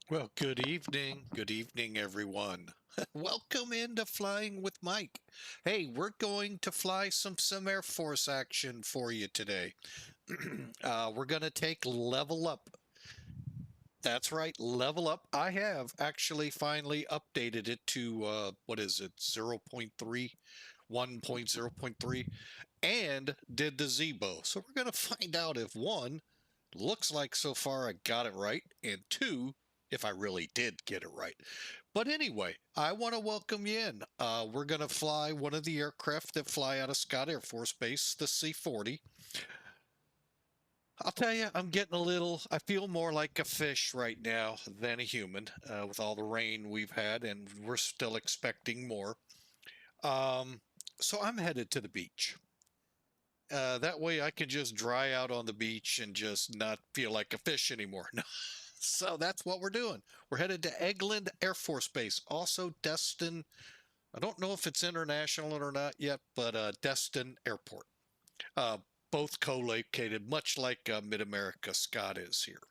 Well, good evening, everyone. Welcome into Flying with Mike. Hey, we're going to fly some Air Force action for you today. We're going to take Level Up. That's right, Level Up. I have actually finally updated it to, what is it, 0.3, 1.0.3, and did the Zebo. So we're going to find out if one, looks like so far I got it right, and two, if I really did get it right. But anyway, I want to welcome you in. We're going to fly one of the aircraft that fly out of Scott Air Force Base, the C40. I'll tell you, I'm getting a little, I feel more like a fish right now than a human with all the rain we've had, and we're still expecting more. Um, so I'm headed to the beach. That way I can just dry out on the beach and just not feel like a fish anymore. So that's what we're doing. We're headed to Eglin Air Force Base, also Destin. I don't know if it's international or not yet, but Destin Airport. Uh, both co-located, much like Mid-America Scott is here.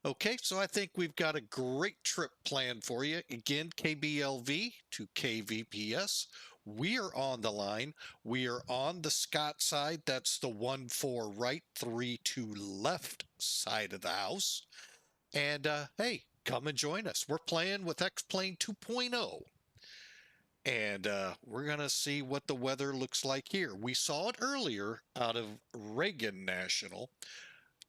Okay, so I think we've got a great trip planned for you. Again, KBLV to KVPS. We are on the line. We are on the Scott side. That's the 1-4 right, 3-2 left side of the house. And hey, come and join us. We're playing with X-Plane 2.0. And we're going to see what the weather looks like here. We saw it earlier out of Reagan National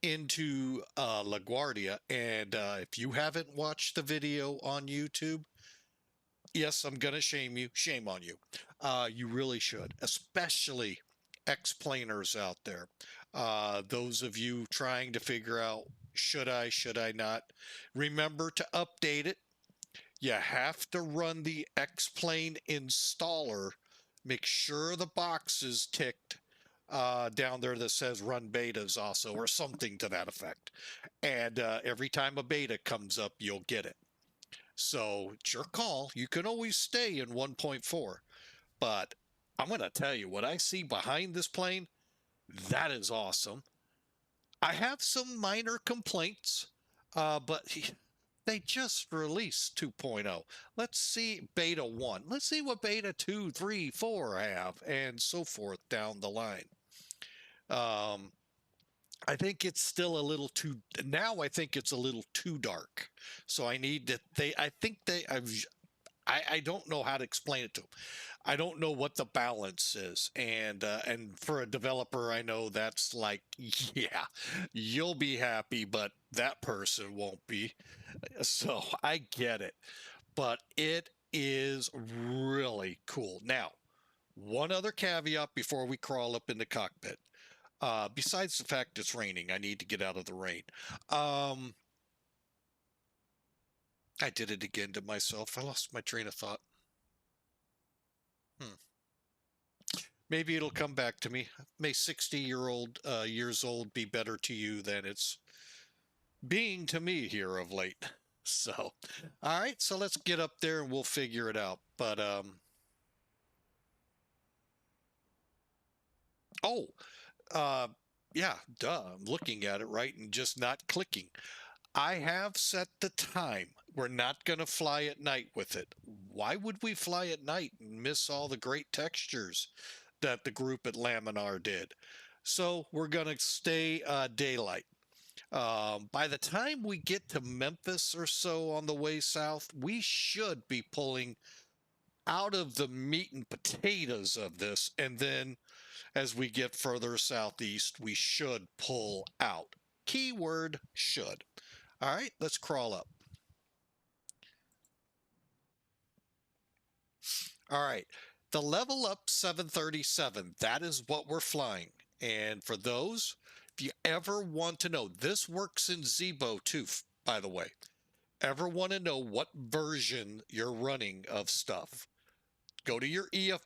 into LaGuardia. And if you haven't watched the video on YouTube, yes, I'm going to shame you. Shame on you. You really should, especially X-planers out there. Those of you trying to figure out, should I not? Remember to update it. You have to run the X-Plane installer. Make sure the box is ticked down there that says run betas also, or something to that effect. And every time a beta comes up, you'll get it. So it's your call. You can always stay in 1.4. But I'm going to tell you what I see behind this plane. That is awesome. I have some minor complaints, but they just released 2.0. Let's see beta 1. Let's see what beta 2, 3, 4 have, and so forth down the line. I think it's still a little too, now I think it's a little too dark. So I need to, I think I don't know how to explain it to them. I don't know what the balance is, and for a developer, I know that's like, yeah, you'll be happy, but that person won't be. So I get it, but it is really cool. Now, one other caveat before we crawl up in the cockpit. Besides the fact it's raining, I need to get out of the rain. I did it again to myself. I lost my train of thought. Hmm. Maybe it'll come back to me. May 60-year-old years old be better to you than it's being to me here of late. So, all right, so let's get up there and we'll figure it out. But oh, uh yeah, duh. I'm looking at it right and just not clicking. I have set the time. We're not going to fly at night with it. Why would we fly at night and miss all the great textures that the group at Laminar did? So we're going to stay daylight. By the time we get to Memphis or so on the way south, we should be pulling out of the meat and potatoes of this. And then as we get further southeast, we should pull out. Keyword should. All right, let's crawl up. All right, the LevelUp 737, that is what we're flying. And for those, if you ever want to know, this works in Zebo too, by the way. Ever want to know what version you're running of stuff, go to your EFB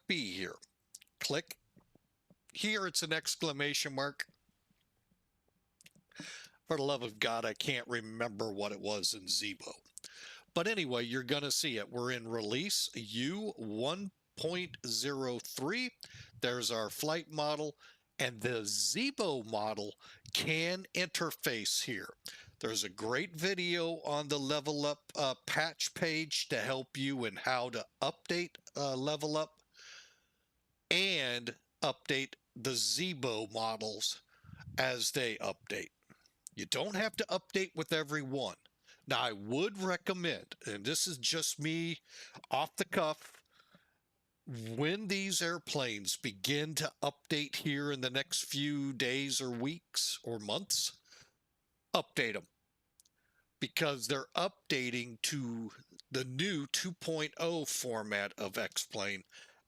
here. Click. Here it's an exclamation mark. For the love of God, I can't remember what it was in Zebo. But anyway, you're going to see it. We're in release U1.03. There's our flight model, and the Zebo model can interface here. There's a great video on the LevelUp patch page to help you in how to update LevelUp and update the Zibo models as they update. You don't have to update with every one. Now, I would recommend, and this is just me off the cuff, when these airplanes begin to update here in the next few days or weeks or months, update them because they're updating to the new 2.0 format of X-Plane,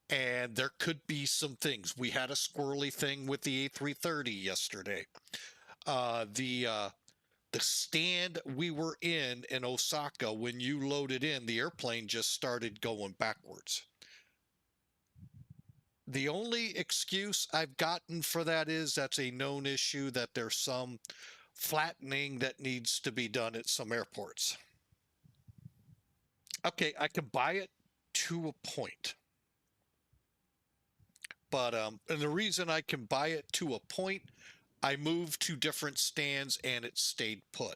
and there could be some things. We had a squirrely thing with the A330 yesterday. The stand we were in Osaka, when you loaded in, the airplane just started going backwards. The only excuse I've gotten for that is that's a known issue, that there's some flattening that needs to be done at some airports. Okay, I can buy it to a point. But and the reason I can buy it to a point, I moved to different stands and it stayed put.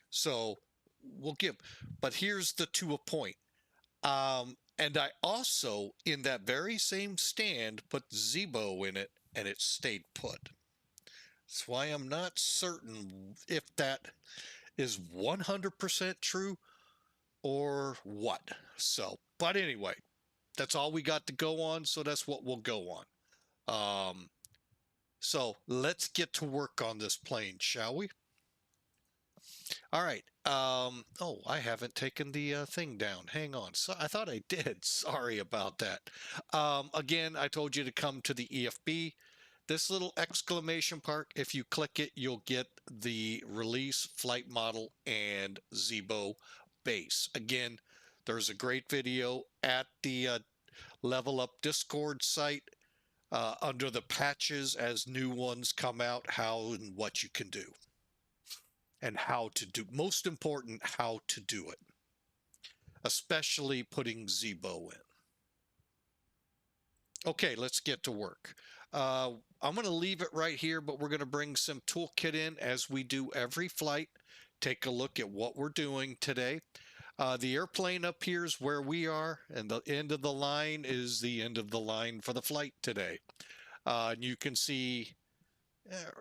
So we'll give, but here's the to a point. And I also, in that very same stand, put Zibo in it and it stayed put. That's why I'm not certain if that is 100% true or what. So, but anyway, that's all we got to go on. So that's what we'll go on. So let's get to work on this plane, shall we? All right. Oh, I haven't taken the thing down. Hang on. So I thought I did. Sorry about that. Again, I told you to come to the EFB. This little exclamation mark, if you click it, you'll get the release, flight model, and Zibo base. Again, there's a great video at the LevelUp Discord site under the patches as new ones come out, how and what you can do. And how to do, most important, how to do it, especially putting Zibo in. Okay, let's get to work. I'm going to leave it right here, but we're going to bring some toolkit in as we do every flight. Take a look at what we're doing today. The airplane up here is where we are, and the end of the line is the end of the line for the flight today. And you can see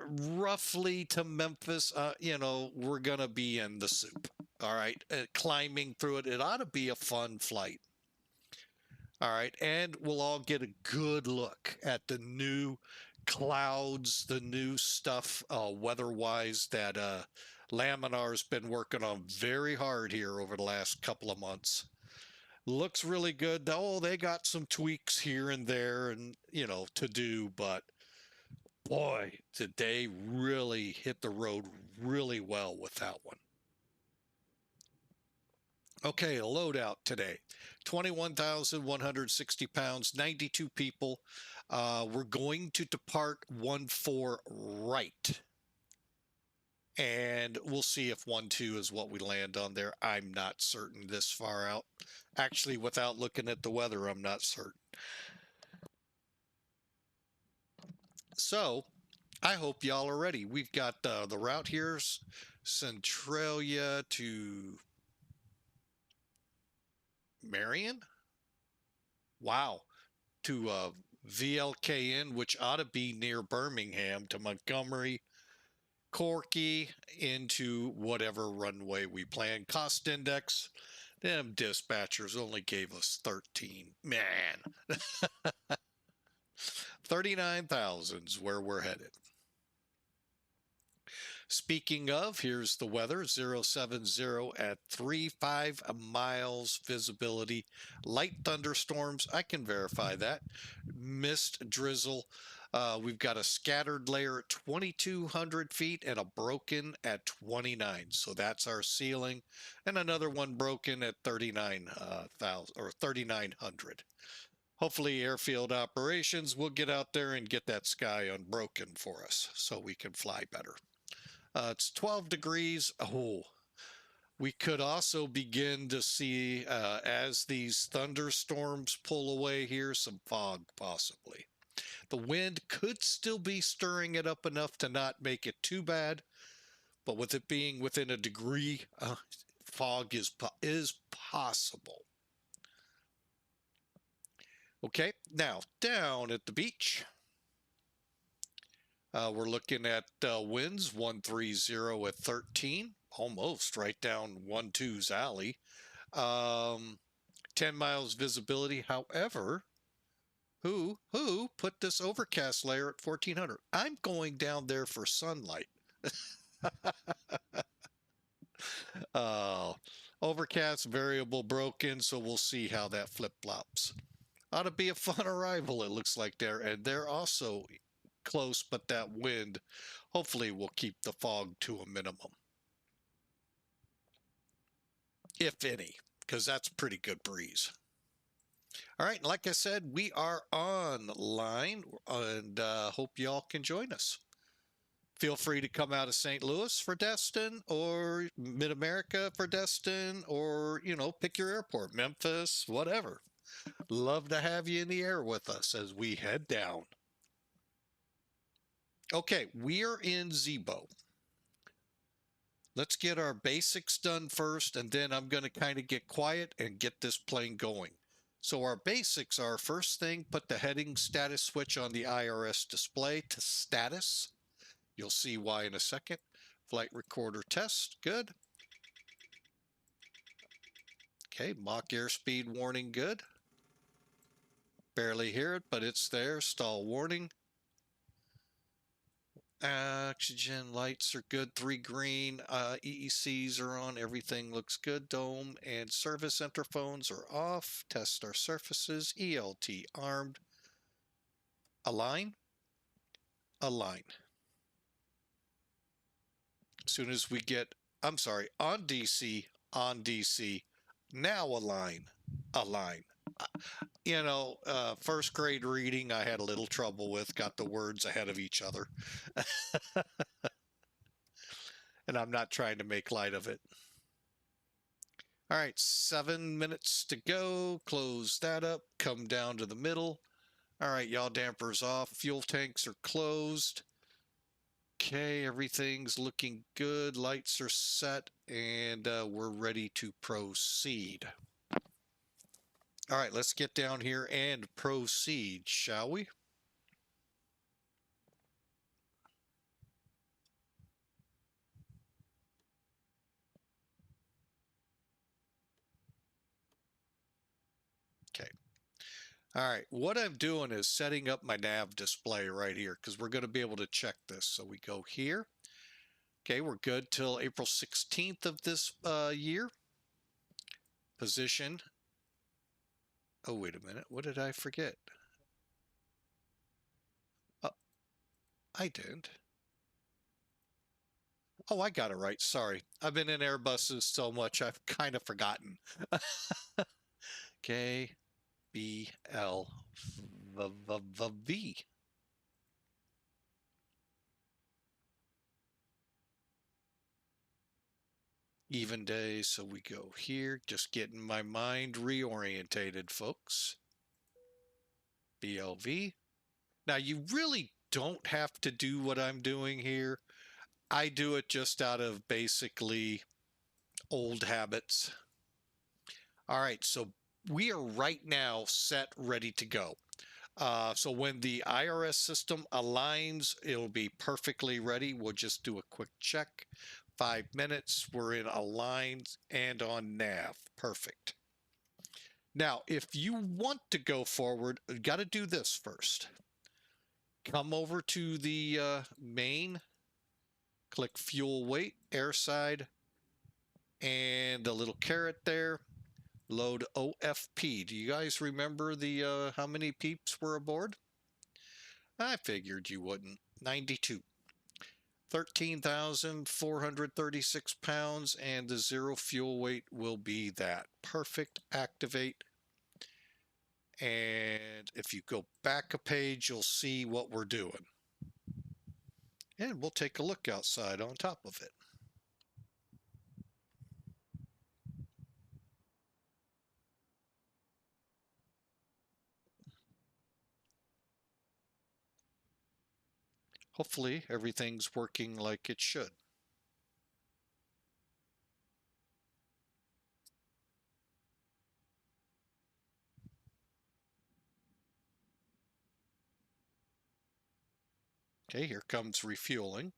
roughly to Memphis, you know, we're going to be in the soup. All right. Climbing through it. It ought to be a fun flight. All right. And we'll all get a good look at the new clouds, the new stuff weather-wise that Laminar's been working on very hard here over the last couple of months. Looks really good. Oh, they got some tweaks here and there and, you know, to do, but boy, did they really hit the road really well with that one. Okay, a loadout today. 21,160 pounds, 92 people. We're going to depart 14 right. And we'll see if 12 is what we land on there. I'm not certain this far out. Actually, without looking at the weather, I'm not certain. So, I hope y'all are ready. We've got the route here, Centralia to Marion. Wow. To VLKNN, which ought to be near Birmingham, to Montgomery, CORKY, into whatever runway we plan. Cost index, them dispatchers only gave us 13. Man. 39,000 is where we're headed. Speaking of, here's the weather, 070 at 35 miles visibility. Light thunderstorms, I can verify that. Mist, drizzle. We've got a scattered layer at 2,200 feet and a broken at 29. So that's our ceiling. And another one broken at 39,000 or 3,900. Hopefully airfield operations will get out there and get that sky unbroken for us so we can fly better. It's 12 degrees. Oh, we could also begin to see, as these thunderstorms pull away here, some fog possibly. The wind could still be stirring it up enough to not make it too bad, but with it being within a degree, fog is possible. Okay, now down at the beach, we're looking at winds 130 at 13, almost right down 12's alley. 10 miles visibility. However, who put this overcast layer at 1400? I'm going down there for sunlight. uh, Overcast variable broken, so we'll see how that flip-flops. Ought to be a fun arrival, it looks like there. And they're also close, but that wind hopefully will keep the fog to a minimum. If any, because that's pretty good breeze. All right, like I said, we are online, and hope y'all can join us. Feel free to come out of St. Louis for Destin, or Mid-America for Destin, or, you know, pick your airport, Memphis, whatever. Love to have you in the air with us as we head down. Okay, we are in Zibo. Let's get our basics done first, and then I'm going to kind of get quiet and get this plane going. So our basics are, first thing, put the heading status switch on the IRS display to status. You'll see why in a second. Flight recorder test, good. Okay, Mach airspeed warning, good. Barely hear it, but it's there. Stall warning. Oxygen lights are good, 3 green. EECs are on, everything looks good. Dome and service interphones are off. Test our surfaces. ELT armed. Align. Align. As soon as we get, I'm sorry, on DC, on DC. Now align. Align. You know, first grade reading I had a little trouble with, got the words ahead of each other. And I'm not trying to make light of it. All right, 7 minutes to go. Close that up, come down to the middle. All right, yaw dampers off, fuel tanks are closed. Okay, everything's looking good. Lights are set, and we're ready to proceed. All right, let's get down here and proceed, shall we? Okay. All right, what I'm doing is setting up my nav display right here because we're going to be able to check this. So we go here. Okay, we're good till April 16th of this year. Position. Oh, wait a minute. What did I forget? I didn't. Oh, I got it right. Sorry. I've been in Airbuses so much, I've kind of forgotten. KBLV. Even day, so we go here. Just getting my mind reorientated, folks. BLV. Now, you really don't have to do what I'm doing here. I do it just out of basically old habits. All right, so we are right now set, ready to go. So when the IRS system aligns, it'll be perfectly ready. We'll just do a quick check. 5 minutes, we're in align and on nav. Perfect. Now, if you want to go forward, you got to do this first. Come over to the main, click fuel weight, airside, and the little caret there. Load OFP. Do you guys remember the how many peeps were aboard? I figured you wouldn't. 92. 13,436 pounds, and the zero fuel weight will be that. Perfect. Activate. And if you go back a page, you'll see what we're doing. And we'll take a look outside on top of it. Hopefully everything's working like it should. Okay, here comes refueling.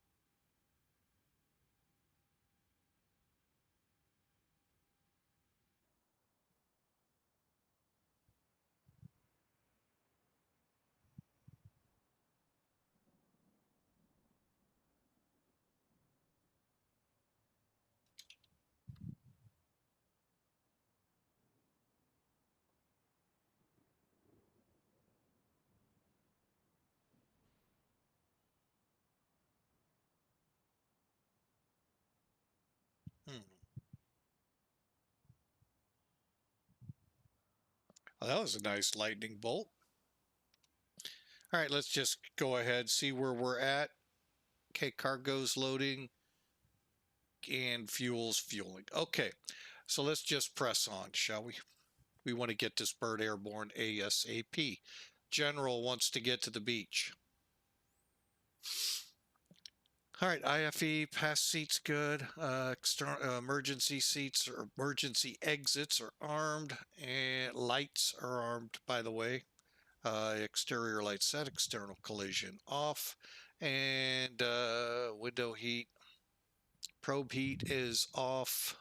Hmm. Well, that was a nice lightning bolt. All right, let's just go ahead, see where we're at. Okay, cargo's loading and fuel's fueling. Okay, so let's just press on, shall we? We want to get this bird airborne ASAP. General wants to get to the beach. All right, IFE, pass seats good. External emergency seats or emergency exits are armed, and lights are armed, by the way. Exterior lights set, external collision off, and window heat, probe heat is off.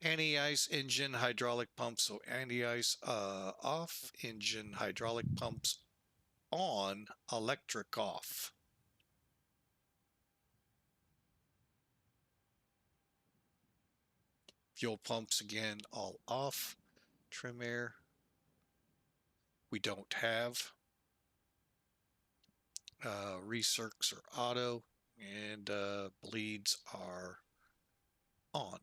Anti-ice engine hydraulic pumps, so anti-ice off, engine hydraulic pumps on, electric off. Fuel pumps again all off. Trim air we don't have. Recircs are auto, and bleeds are on.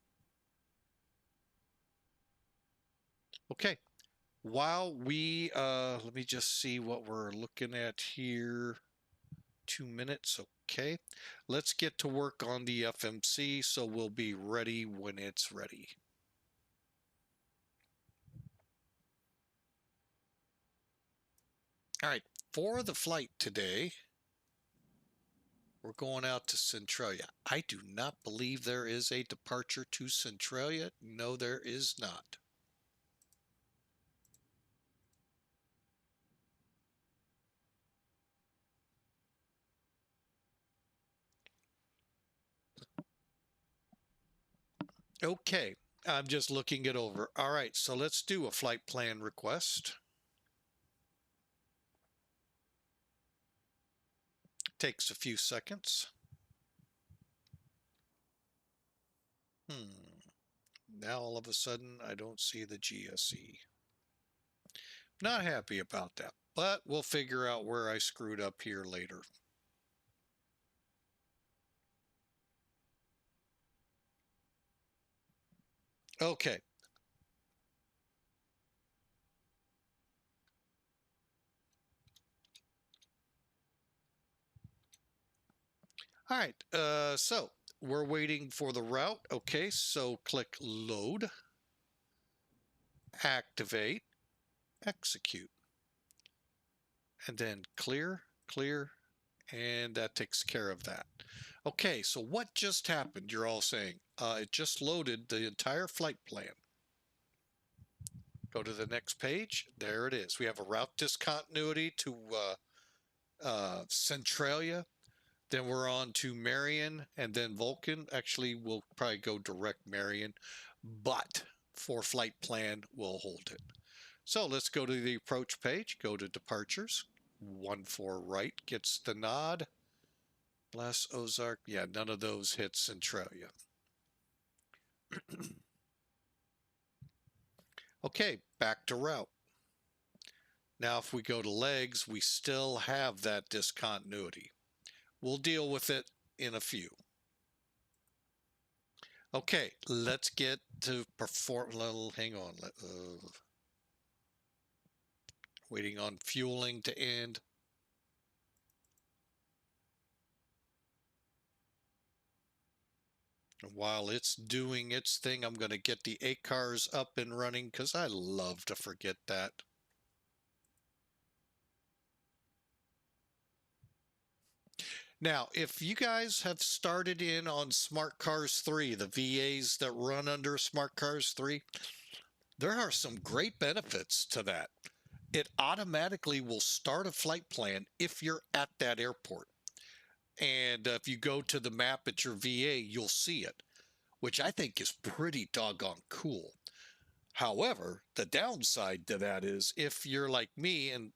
Okay, while we let me just see what we're looking at here. 2 minutes. Okay, let's get to work on the FMC so we'll be ready when it's ready. All right, for the flight today, we're going out to Centralia. I do not believe there is a departure to Centralia. No, there is not. Okay, I'm just looking it over. All right, so let's do a flight plan request. Takes a few seconds. Now all of a sudden I don't see the GSE. Not happy about that, but we'll figure out where I screwed up here later. Okay. All right, so we're waiting for the route. Okay, so click load, activate, execute, and then clear, clear, and that takes care of that. Okay, so what just happened? You're all saying it just loaded the entire flight plan. Go to the next page. There it is. We have a route discontinuity to Centralia. Then we're on to Marion and then Vulcan. Actually, we'll probably go direct Marion, but for flight plan, we'll hold it. So let's go to the approach page, go to departures. 14 right gets the nod. Bless Ozark. Yeah, none of those hit Centralia. Okay, back to route. Now, if we go to legs, we still have that discontinuity. We'll deal with it in a few. Okay, let's get to perform. Hang on. Waiting on fueling to end. And while it's doing its thing, I'm going to get the ACARs up and running because I love to forget that. Now, if you guys have started in on Smart Cars 3, the VAs that run under Smart Cars 3, there are some great benefits to that. it automatically will start a flight plan if you're at that airport. And if you go to the map at your VA, you'll see it, which I think is pretty doggone cool. However, the downside to that is if you're like me and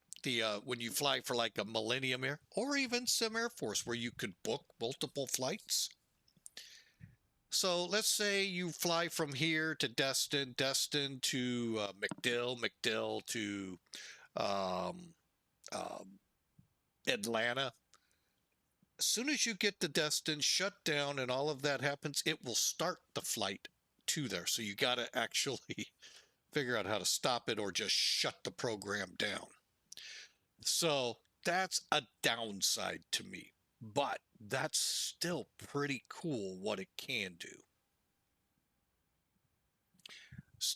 when you fly for like a Millennium Air or even some Air Force where you could book multiple flights. So let's say you fly from here to Destin, Destin to MacDill, MacDill to um, Atlanta. As soon as you get to Destin, shut down, and all of that happens, it will start the flight to there. So you got to actually figure out how to stop it or just shut the program down. So that's a downside to me, but that's still pretty cool what it can do.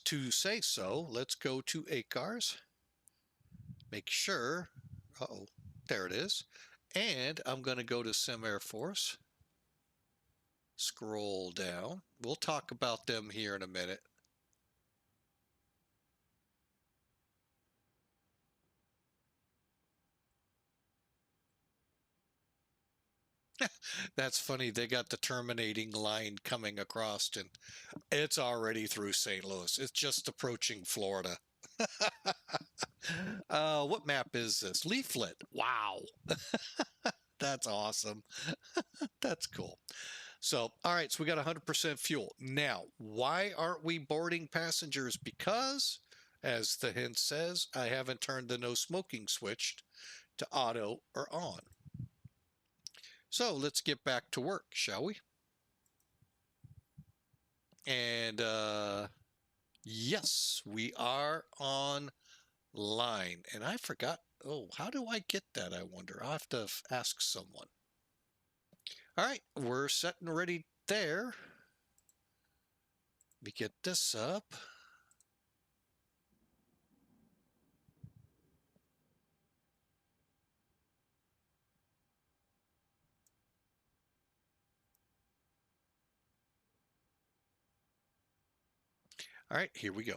To say so, let's go to ACARS. Make sure, uh-oh, there it is. And I'm going to go to Sim Air Force. Scroll down. We'll talk about them here in a minute. That's funny. They got the terminating line coming across, and it's already through St. Louis. It's just approaching Florida. What map is this? Leaflet. Wow. That's awesome. That's cool. So, all right, so we got 100% fuel. Now, why aren't we boarding passengers? Because, as the hint says, I haven't turned the no smoking switch to auto or on. So let's get back to work, shall we? And yes, we are online. And I forgot, oh, how do I get that, I wonder? I'll have to ask someone. All right, we're set and ready there. Let me get this up. All right, here we go.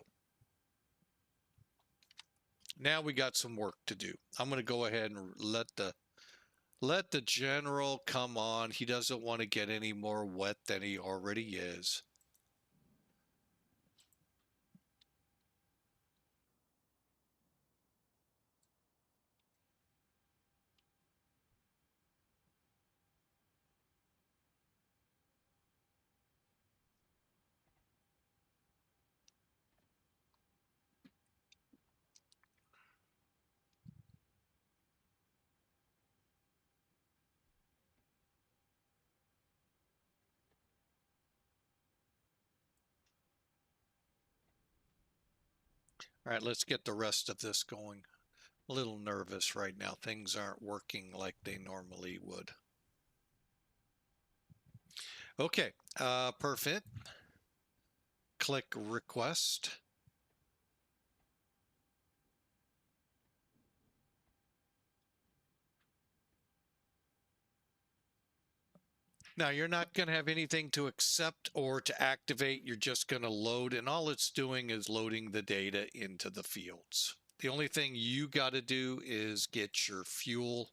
Now we got some work to do. I'm going to go ahead and let the general come on. He doesn't want to get any more wet than he already is. All right, let's get the rest of this going. A little nervous right now. Things aren't working like they normally would. Okay, perfect. Click request. Now you're not going to have anything to accept or to activate. You're just going to load, and all it's doing is loading the data into the fields. The only thing you got to do is get your fuel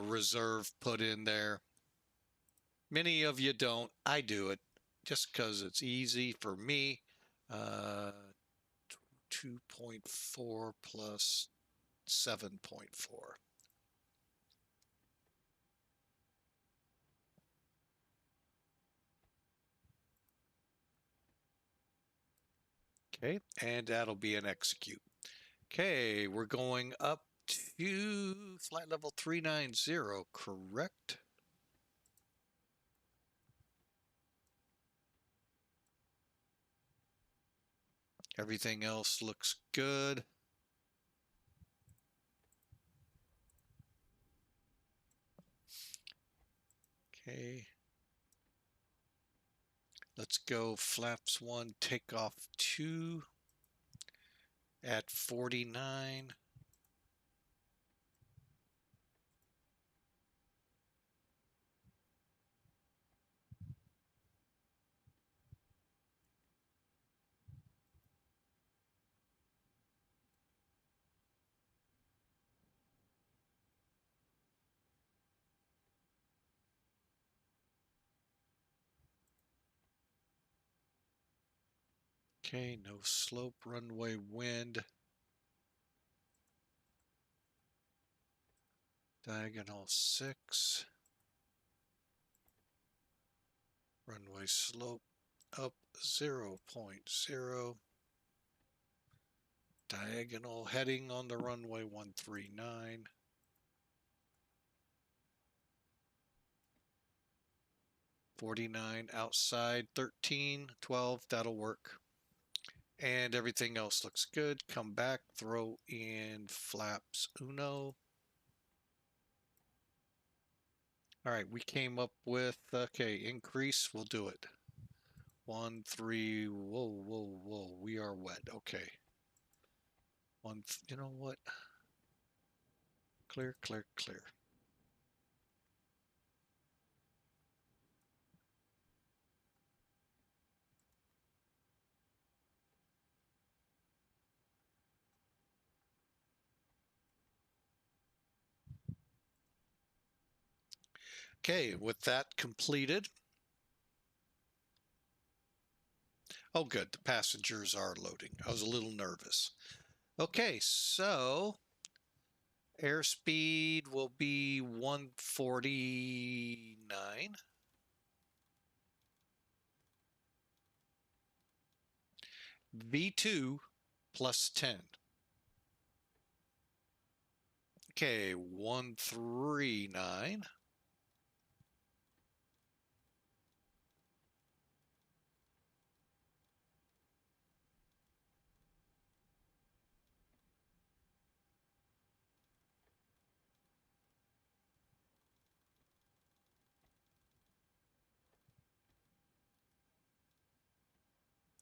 reserve put in there. Many of you don't. I do it just because it's easy for me. 2.4 plus 7.4. Okay, and that'll be an execute. Okay, we're going up to flight level 390, correct? Everything else looks good. Okay. Let's go flaps 1, takeoff 2 at 49. Okay, no slope, runway, wind. Diagonal 6. Runway slope up 0.0. Diagonal heading on the runway 139. $49 outside, 13, 12, that'll work. And everything else looks good. Come back, throw in flaps uno. All right, we came up with, okay, increase, we'll do it. 1, 3, whoa, we are wet, okay. You know what? Clear. Okay, with that completed. Oh, good, the passengers are loading. I was a little nervous. Okay, so airspeed will be 149. V2 plus 10. Okay, 139.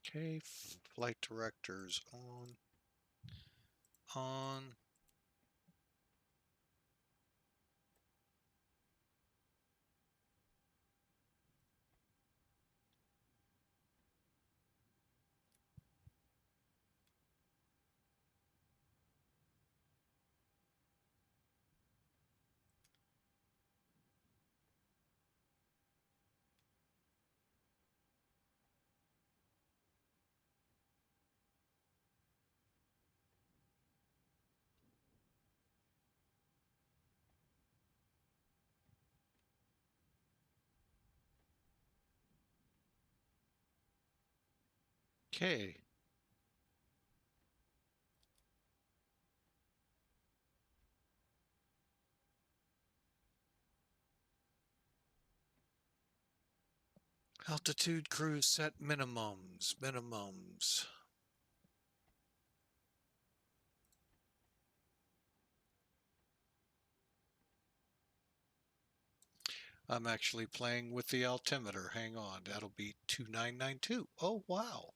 Okay, flight directors on. Okay. Altitude cruise set minimums. I'm actually playing with the altimeter. Hang on, that'll be 2992. Oh, wow.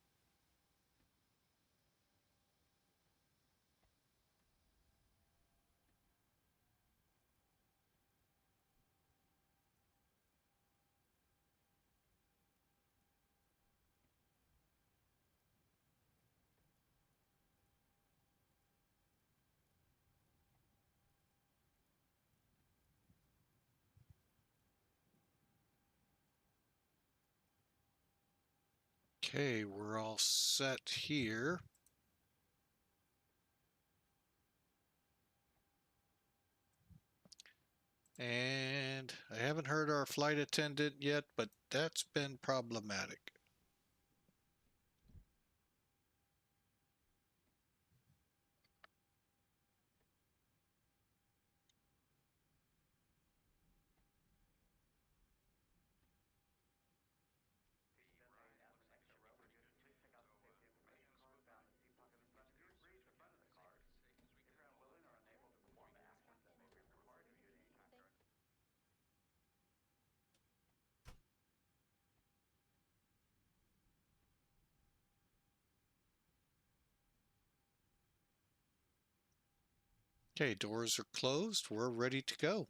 Okay, we're all set here. And I haven't heard our flight attendant yet, but that's been problematic. Okay, doors are closed. We're ready to go.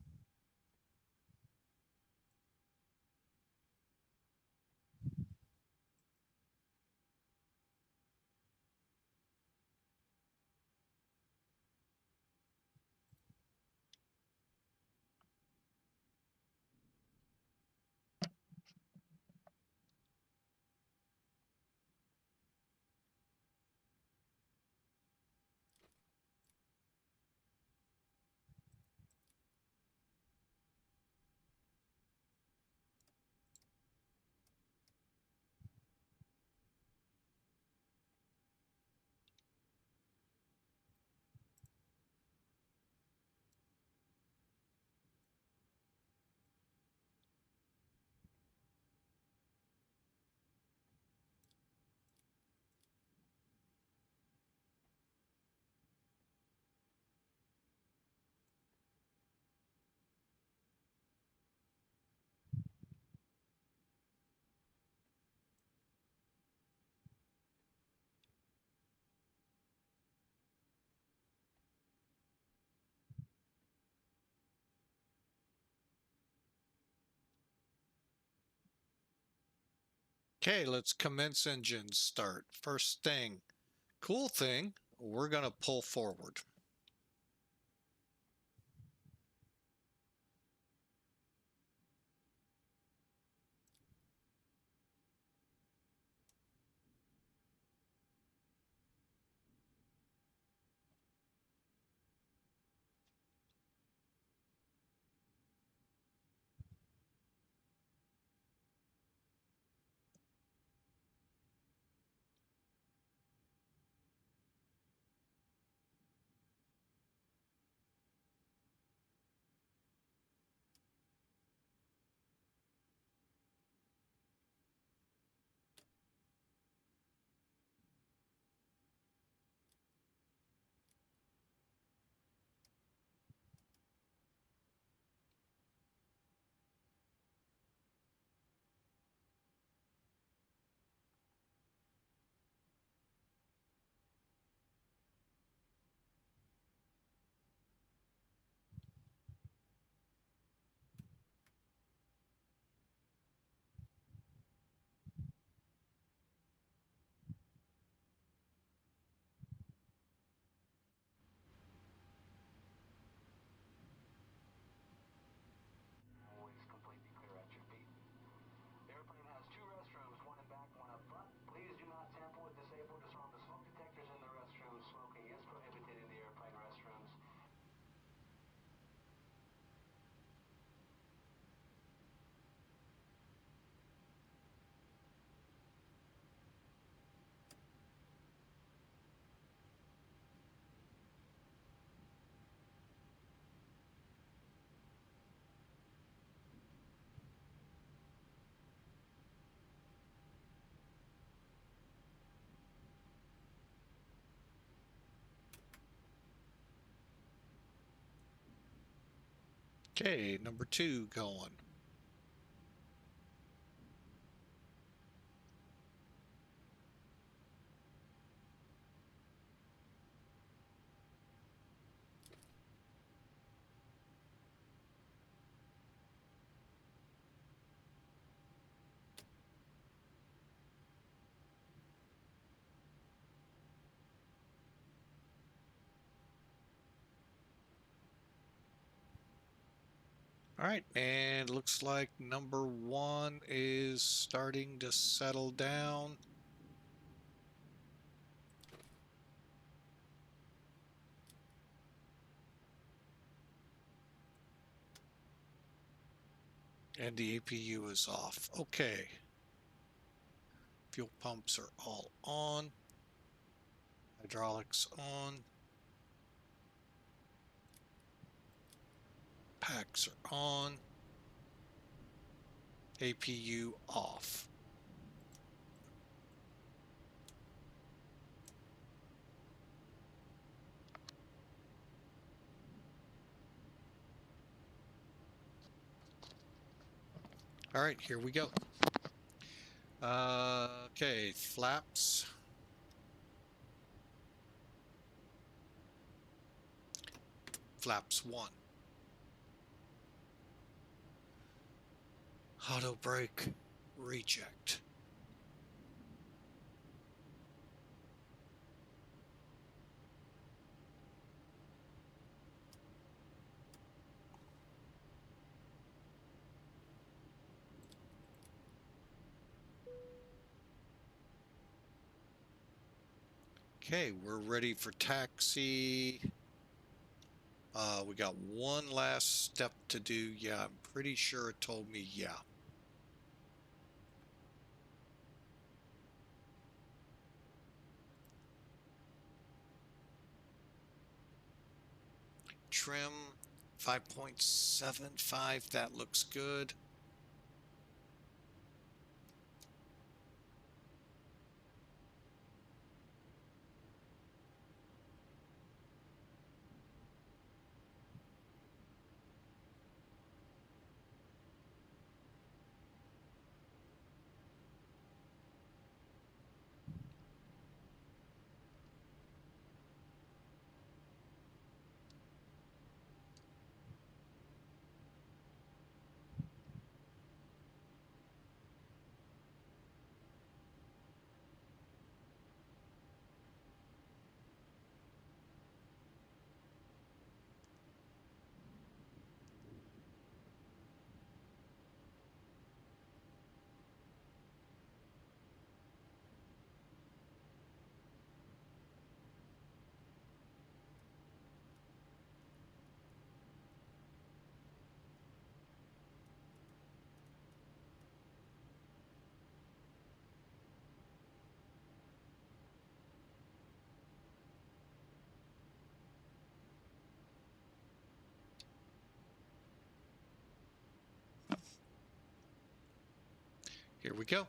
Okay, let's commence engine start. First thing, cool thing, we're going to pull forward. Okay, number 2 going. All right, and looks like number 1 is starting to settle down. And the APU is off. Okay. Fuel pumps are all on. Hydraulics on. Packs are on. APU off. All right, here we go. Okay, flaps. Flaps 1. Auto brake reject. Okay, we're ready for taxi. We got one last step to do. Yeah, I'm pretty sure it told me yeah. Trim 5.75, that looks good. Here we go.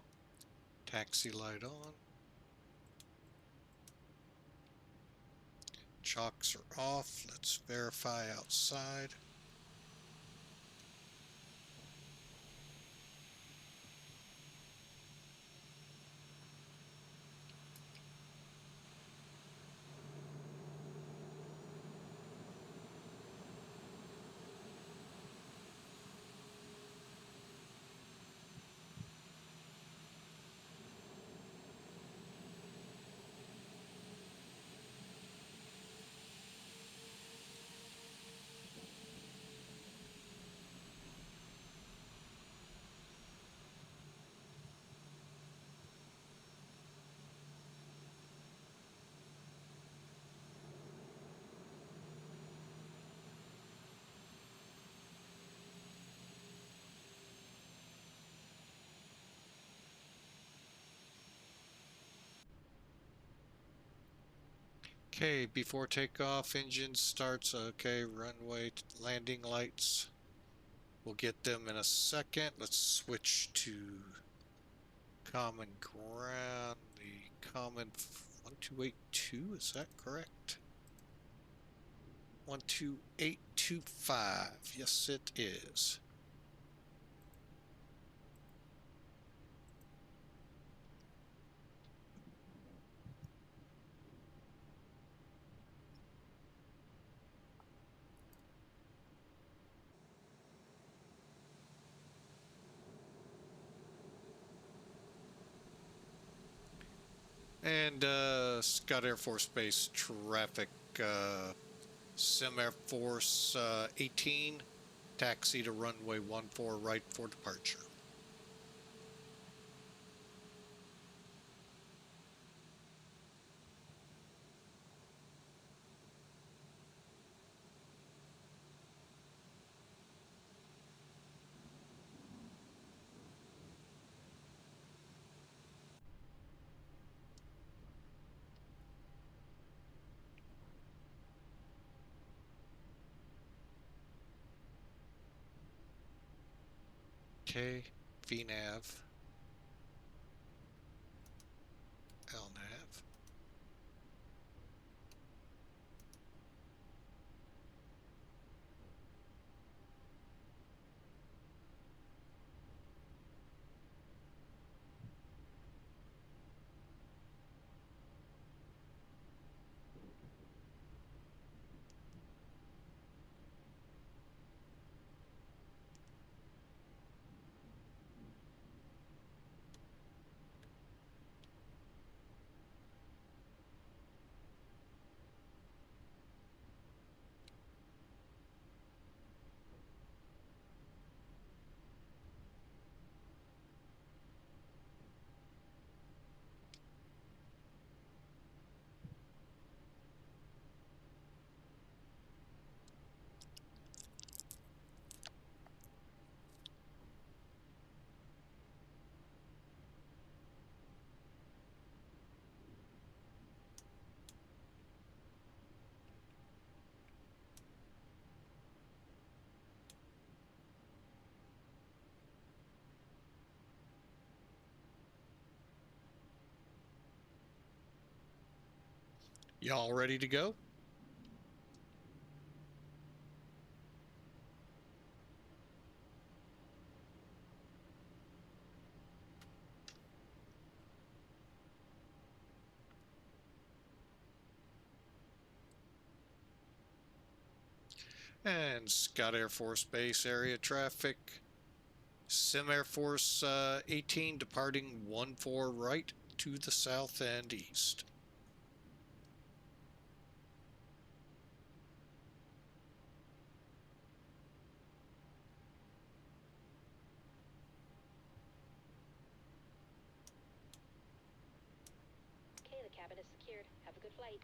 Taxi light on. Chocks are off. Let's verify outside. Okay, before takeoff, engine starts. Okay, runway landing lights. We'll get them in a second. Let's switch to common ground. The common 1282, is that correct? 12825. Yes, it is. And Scott Air Force Base traffic, Sim Air Force 18, taxi to runway 14 right for departure. Okay, VNav, LNav. Y'all ready to go? And Scott Air Force Base area traffic, Sim Air Force 18 departing 14 right to the south and east. Okay, the cabin is secured. Have a good flight.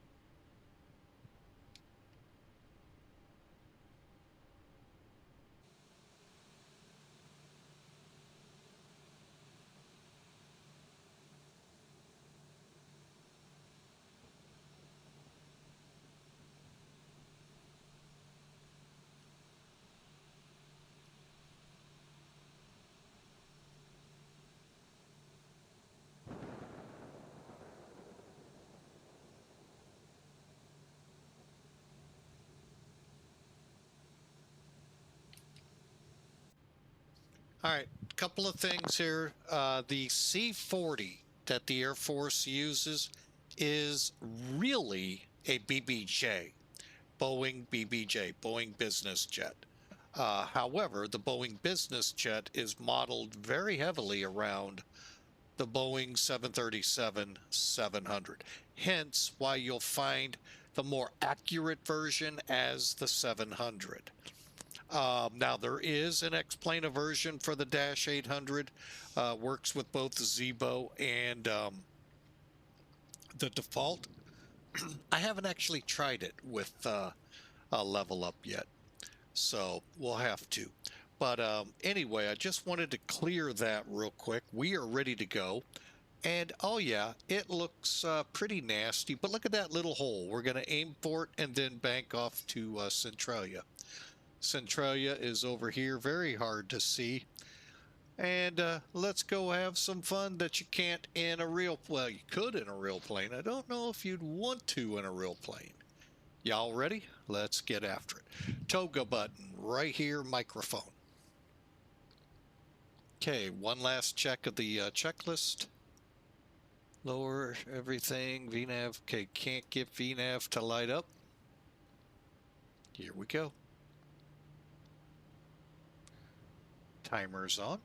All right, couple of things here. The C40 that the Air Force uses is really a BBJ, Boeing BBJ, Boeing Business Jet. However, the Boeing Business Jet is modeled very heavily around the Boeing 737-700. Hence why you'll find the more accurate version as the 700. Now there is an X-Plane version for the Dash 800, works with both the Zebo and the default. I haven't actually tried it with LevelUp yet, so we'll have to. But anyway, I just wanted to clear that real quick. We are ready to go. And oh yeah, it looks pretty nasty, but look at that little hole. We're going to aim for it and then bank off to Centralia. Centralia is over here, very hard to see. And let's go have some fun that you can't in a real, well, you could in a real plane. I don't know if you'd want to in a real plane. Y'all ready? Let's get after it. Toga button right here, microphone. Okay, one last check of the checklist. Lower everything, VNAV. Okay, can't get VNAV to light up. Here we go. Timer's on.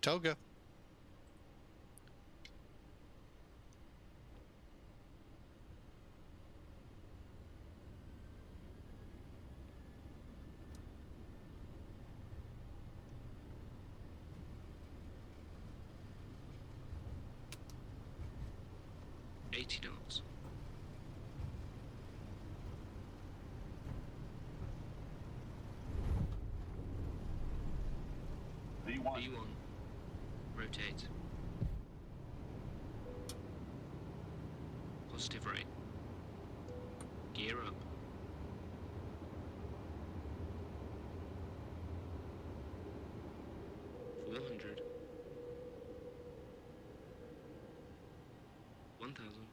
Toga. $80. B1. Rotate. Positive rate. Gear up. $400. 1,000.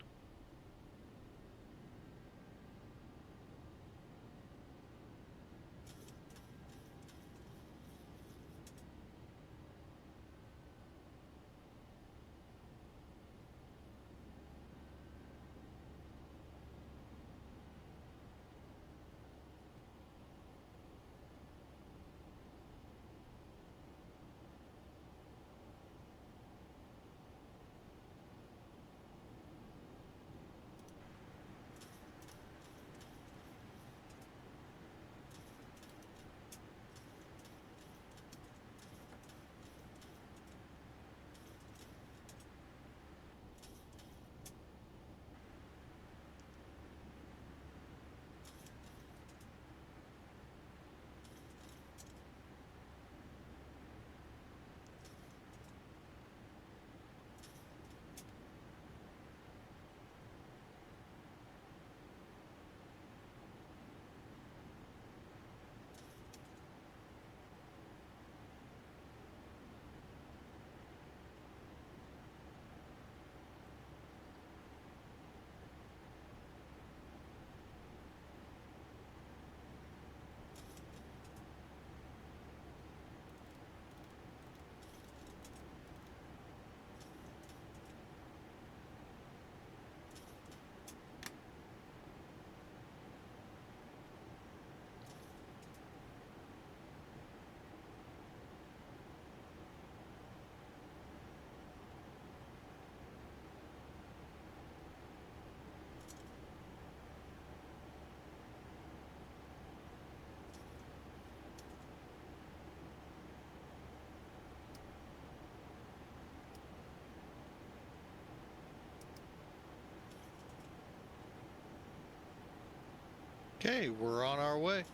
Okay, we're on our way.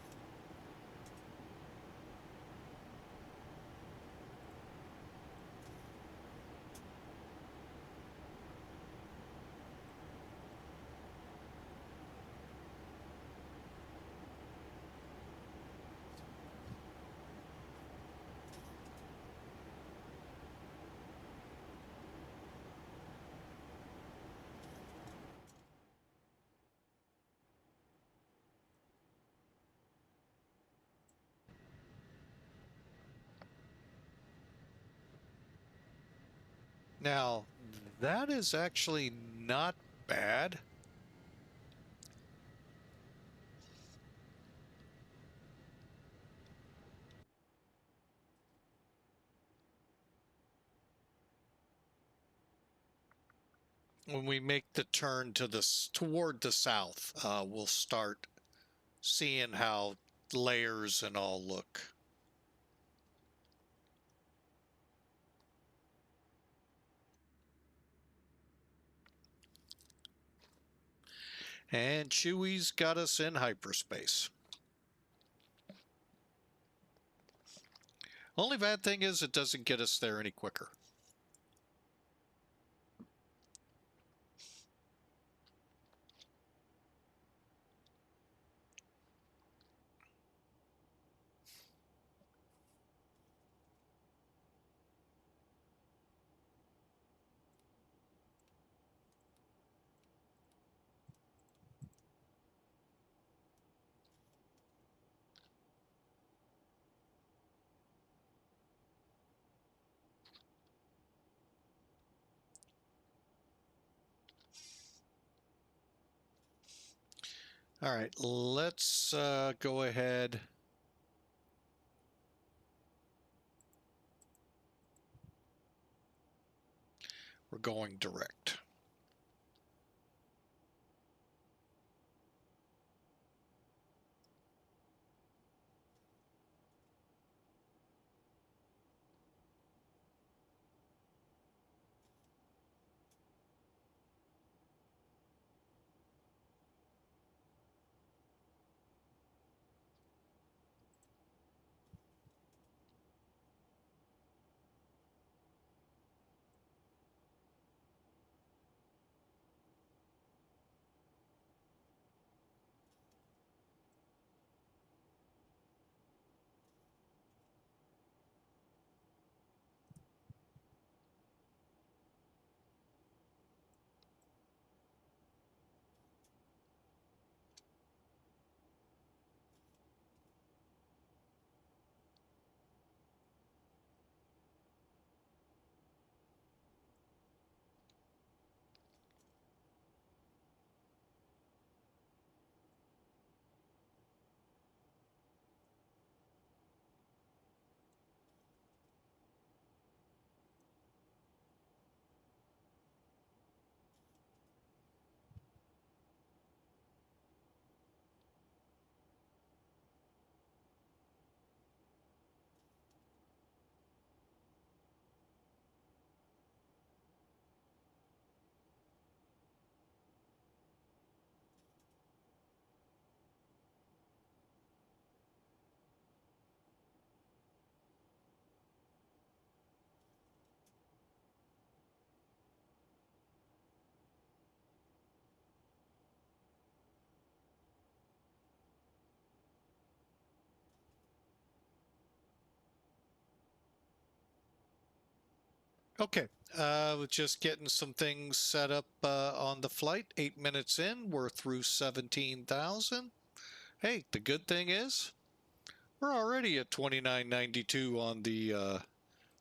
Now, that is actually not bad. When we make the turn to toward the south, we'll start seeing how layers and all look. And Chewie's got us in hyperspace. Only bad thing is it doesn't get us there any quicker. All right, let's go ahead. We're going direct. Okay, we're just getting some things set up on the flight. 8 minutes in, we're through 17,000. Hey, the good thing is we're already at 2992 on the,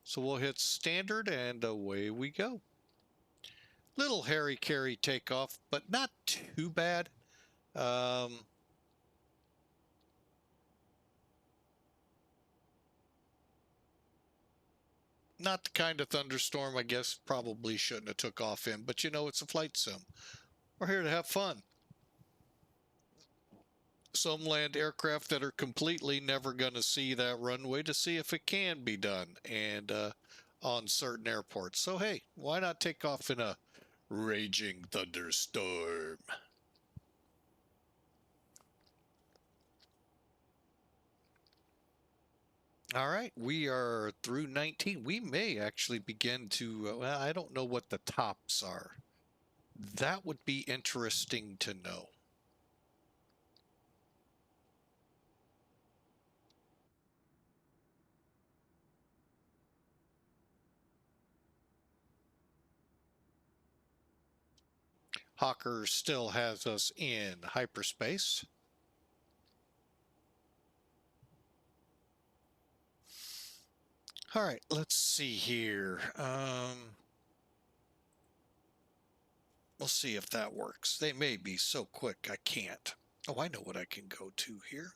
so we'll hit standard and away we go. Little hairy carry takeoff, but not too bad. Not the kind of thunderstorm I guess probably shouldn't have took off in, but you know, it's a flight sim. We're here to have fun. Some land aircraft that are completely never going to see that runway to see if it can be done, and on certain airports. So hey, why not take off in a raging thunderstorm? All right, we are through 19. We may actually begin to, well, I don't know what the tops are. That would be interesting to know. Hawker still has us in hyperspace. All right, let's see here. We'll see if that works. They may be so quick I can't. Oh, I know what I can go to here.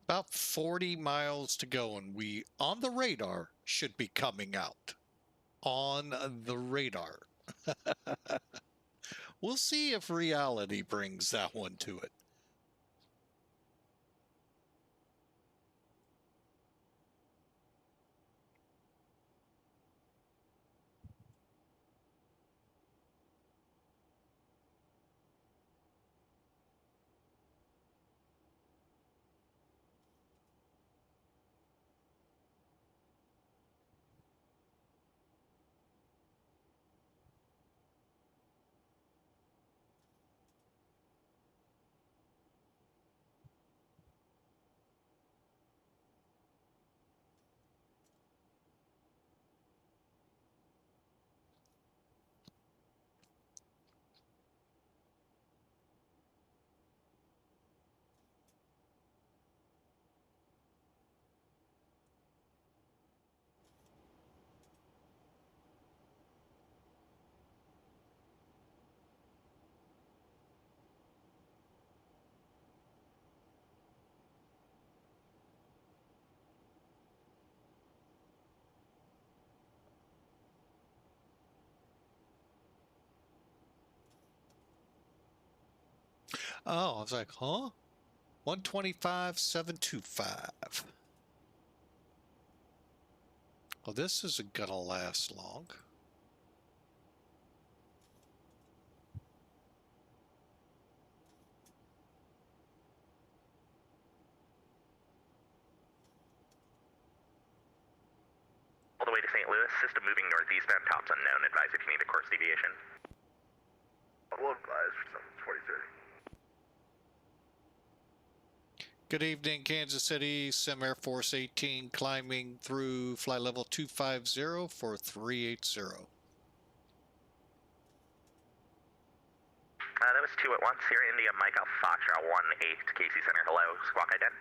About 40 miles to go, and we, on the radar, should be coming out. On the radar. We'll see if reality brings that one to it. Oh, I was like, huh? 125,725. Well, this isn't gonna last long. All the way to St. Louis, system moving northeastbound, tops unknown, advise if you need a course deviation. We'll advise for some 4030. Good evening, Kansas City, Sim Air Force 18, climbing through flight level 250 for 380. That was 2 at once. Here, India, Mike Alpha Foxtrot 18, Casey Center. Hello, squawk ident.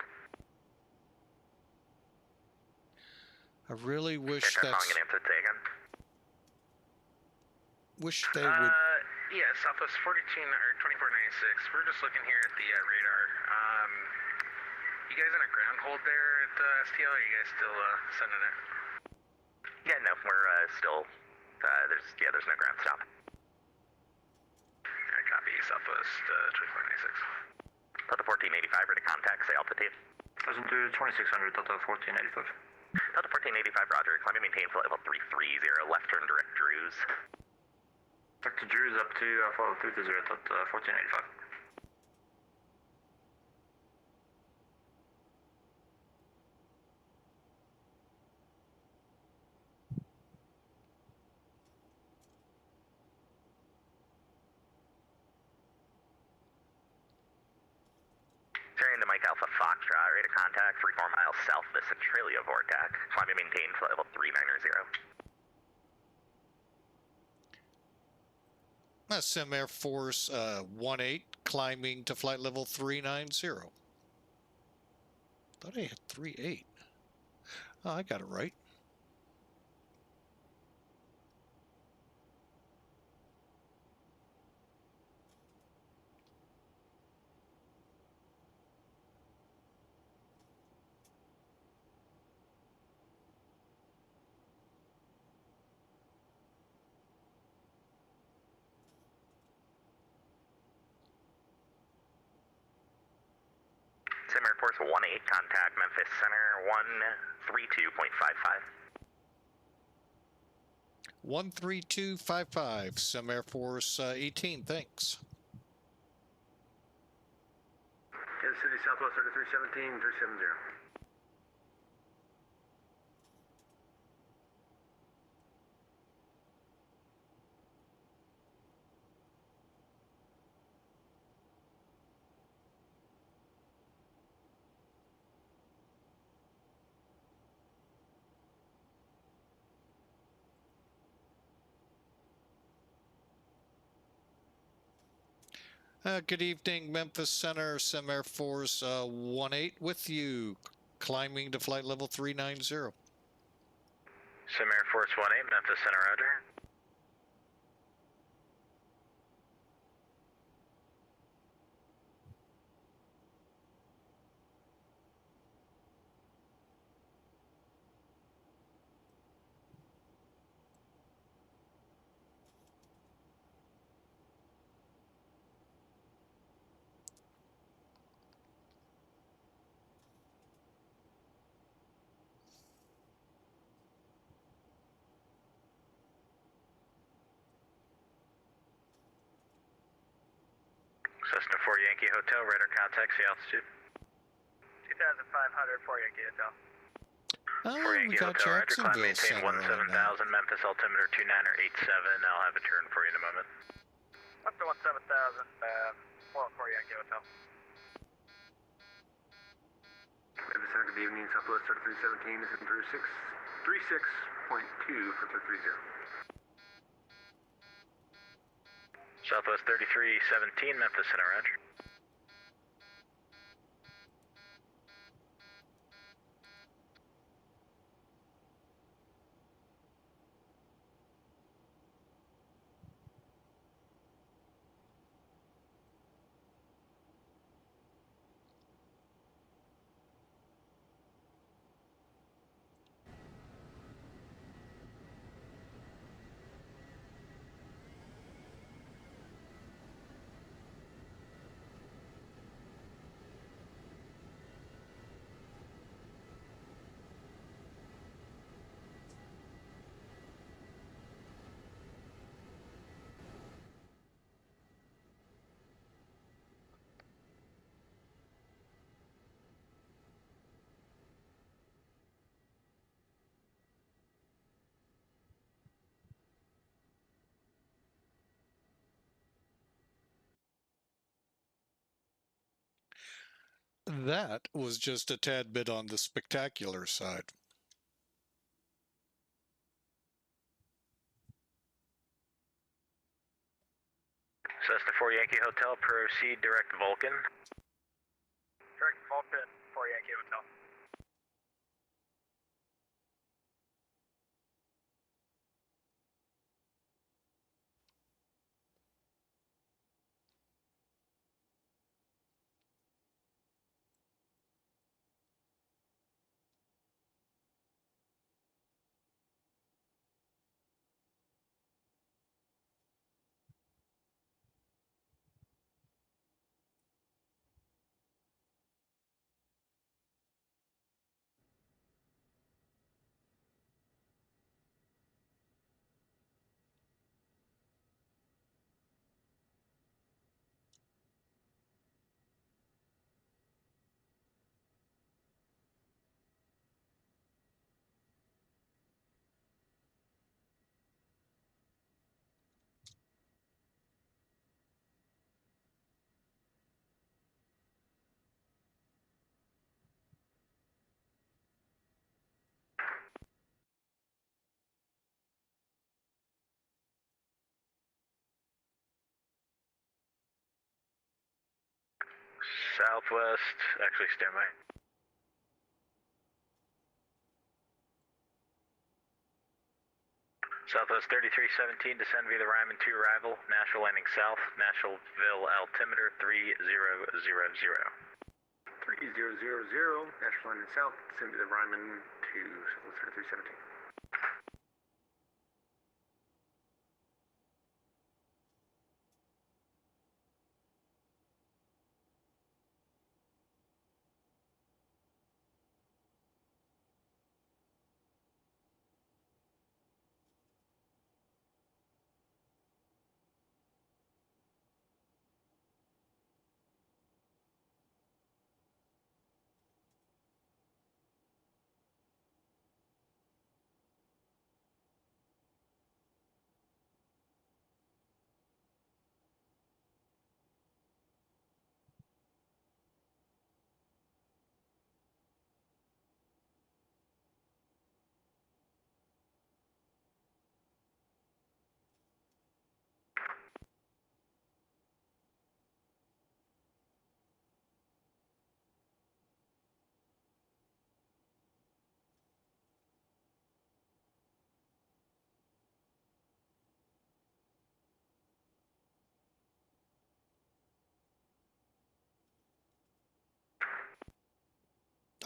I really wish Try that's... calling an answer, say again. Wish they would... Yeah, Southwest 42 or 2496. We're just looking here at the radar. You guys in a ground hold there at STL, or are you guys still sending it? Yeah, no, we're still, there's no ground stop. Alright, copy, Southwest 2496. Delta 1485, ready to contact, say altitude. 2600, Delta 1485. Delta 1485, roger, climb and maintain flight level 330, left turn direct Drews. Dr. Drew's up to follow 330, Delta 1485. Turning to Mike Alpha Foxtrot, ready to contact, 3-4 miles south of the Centralia Vortex. Climb and maintain flight level 390. Sim Air Force 18, climbing to flight level 390. Thought I had 38. Oh, I got it right. Sim Air Force 18, contact Memphis Center 132.55. 13255, Sim Air Force 18, thanks. Kansas City, Southwest 3317, 370. Good evening, Memphis Center, Sim Air Force 18 with you, climbing to flight level 390. Sim Air Force 18, Memphis Center, roger. Cessna 4 Yankee Hotel, radar contact, see altitude. 2,500 for Yankee Hotel. 4 Oh, we Yankee got Hotel, roger, climb, Jacksonville maintain Center on that. 17,000, Memphis altimeter 2987, I'll have a turn for you in a moment. Up to 17,000, 4 Yankee Hotel. Memphis Center, good evening, Southwest 3317 is in 36.2 for 330. Southwest 3317, Memphis Center, roger. That was just a tad bit on the spectacular side. Cessna 4 Yankee Hotel, proceed direct Vulcan. Direct Vulcan, 4 Yankee Hotel. Southwest, actually stand by. Southwest 3317, descend via the Ryman 2 arrival, Nashville landing south, Nashville altimeter 3000. 3000, National Line South, send to the Ryman to Southwest 3317.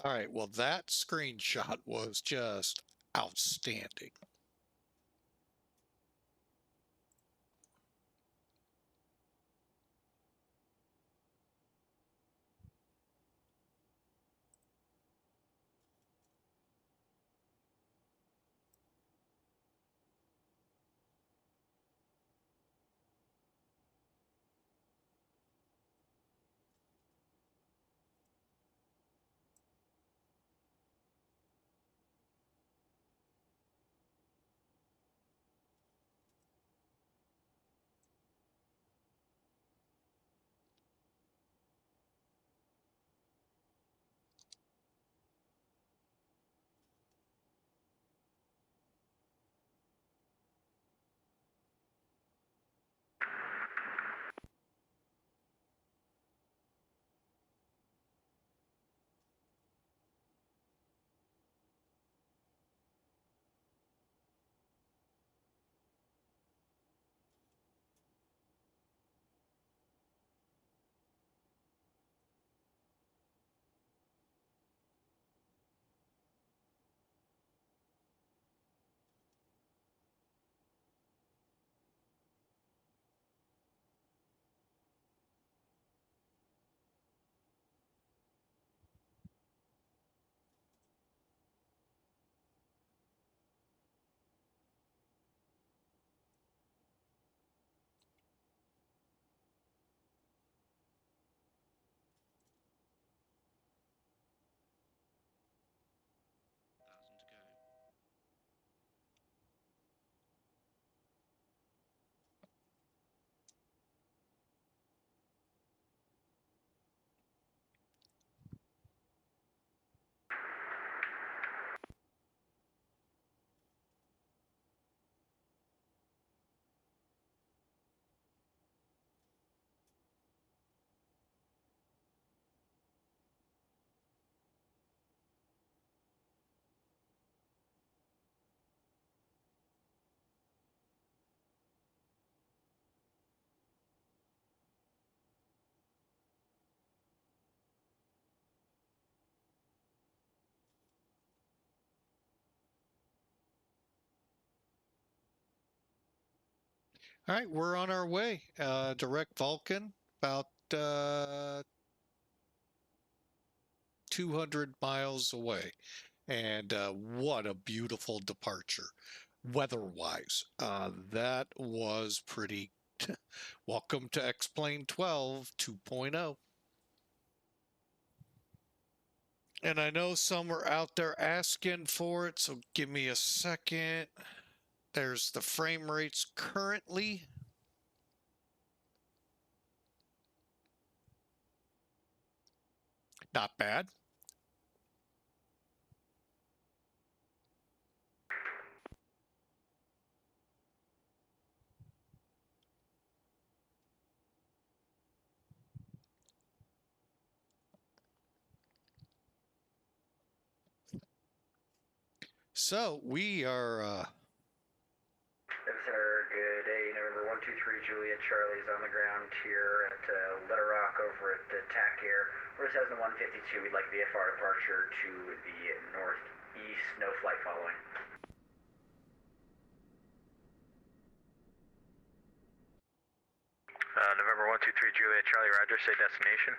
All right, well, that screenshot was just outstanding. All right, we're on our way. Direct Vulcan, about 200 miles away. And what a beautiful departure, weather-wise. That was pretty. Welcome to X-Plane 12 2.0. And I know some are out there asking for it, so give me a second. There's the frame rates currently. Not bad. So we are Center, good day. November 123 Juliet Charlie's on the ground here at Little Rock over at the TAC Air. We're Cessna 152. We'd like VFR departure to the northeast. No flight following. November 123 Juliet Charlie, Roger, say destination.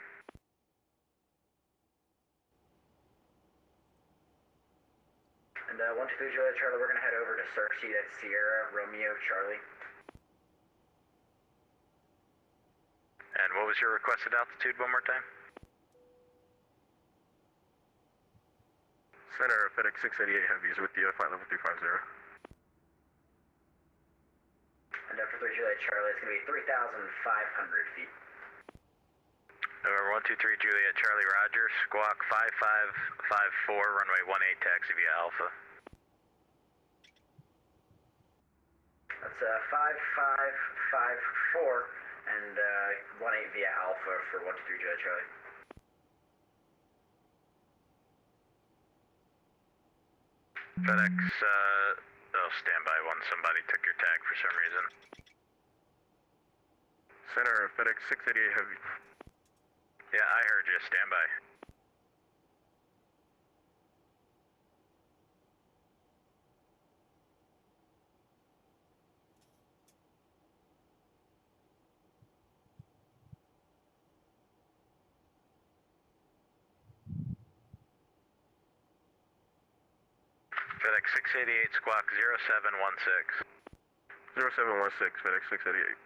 And 123 Juliet Charlie, we're going to head over to Cersei, that's Sierra Romeo Charlie. And what was your requested altitude one more time? Center, FedEx 688 Heavies with you, flight level 350. And for 3 Juliet Charlie, it's going to be 3,500 feet. November 123 Juliet Charlie, Roger, squawk 5554, runway 18, taxi via Alpha. That's 5554 and 18 via Alpha for 123 Juliet Charlie. FedEx, stand by one. Somebody took your tag for some reason. Center, FedEx 688 Heavy. Yeah, I heard you. Stand by. 688 squawk 0716. 0716, FedEx 688.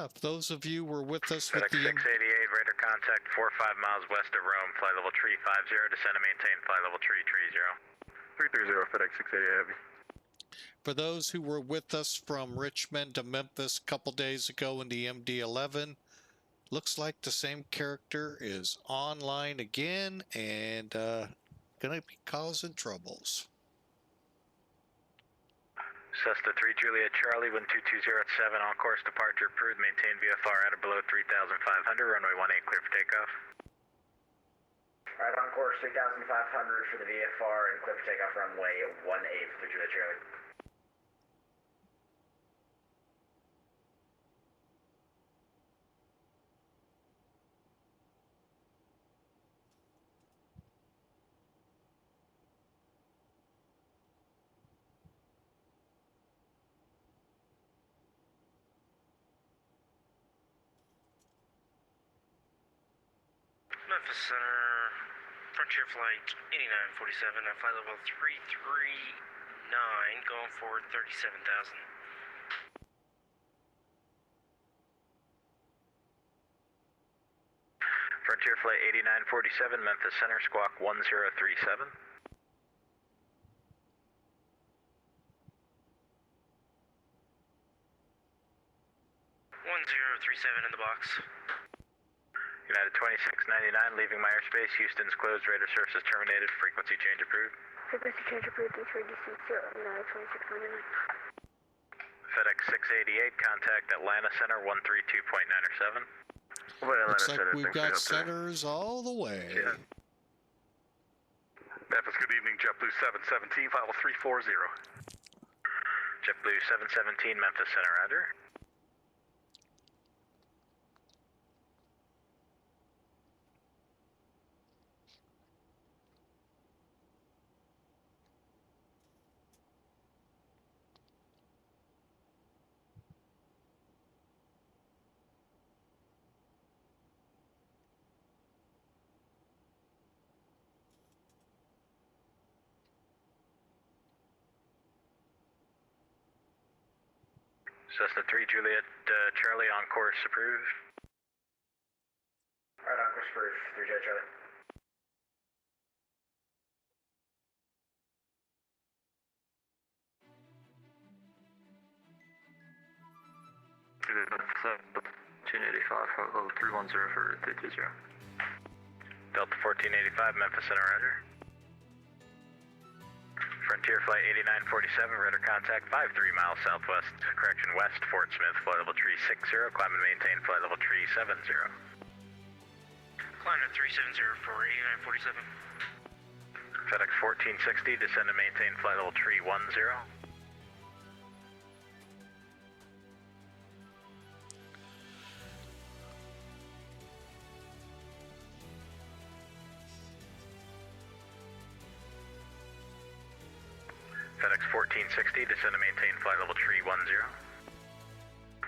For those of you who were with us with FedEx the 688, radar contact 45 miles west of Rome, fly level tree 50, descend and maintain fly level tree 30. 330, FedEx 688 Heavy. for those who were with us from Richmond to Memphis a couple days ago in the MD-11, looks like the same character is online again and gonna be causing troubles. Cessna 3 Juliet Charlie, wind 220 at 7, on course departure approved, maintain VFR at or below 3,500, runway 18 clear for takeoff. Alright, on course 3,500 for the VFR and clear for takeoff runway 18 for the Juliet Charlie. Memphis Center, Frontier Flight 8947, at flight level 339, going forward 37,000. Frontier Flight 8947, Memphis Center, squawk 1037. 1037 in the box. United 2699, leaving my airspace, Houston's closed, radar services terminated, frequency change approved. Frequency change approved, D3DC 0, United 2699. FedEx 688, contact Atlanta Center 132.907. Looks like we've got centers all the way. Yeah. Memphis, good evening, JetBlue 717, file 340. JetBlue 717, Memphis Center, roger. Cessna 3 Juliet Charlie, on course approved. Alright, on course approved, 3 Juliet Charlie. Level 310 for 320. Delta 1485, Memphis Center, roger. Frontier Flight 8947, radar contact 53 miles southwest, correction west, Fort Smith, flight level tree 60, climb and maintain flight level tree 70. Climb to 370 for 8947. FedEx 1460, descend and maintain flight level tree 10. FedEx 1460, descend and maintain flight level tree 10.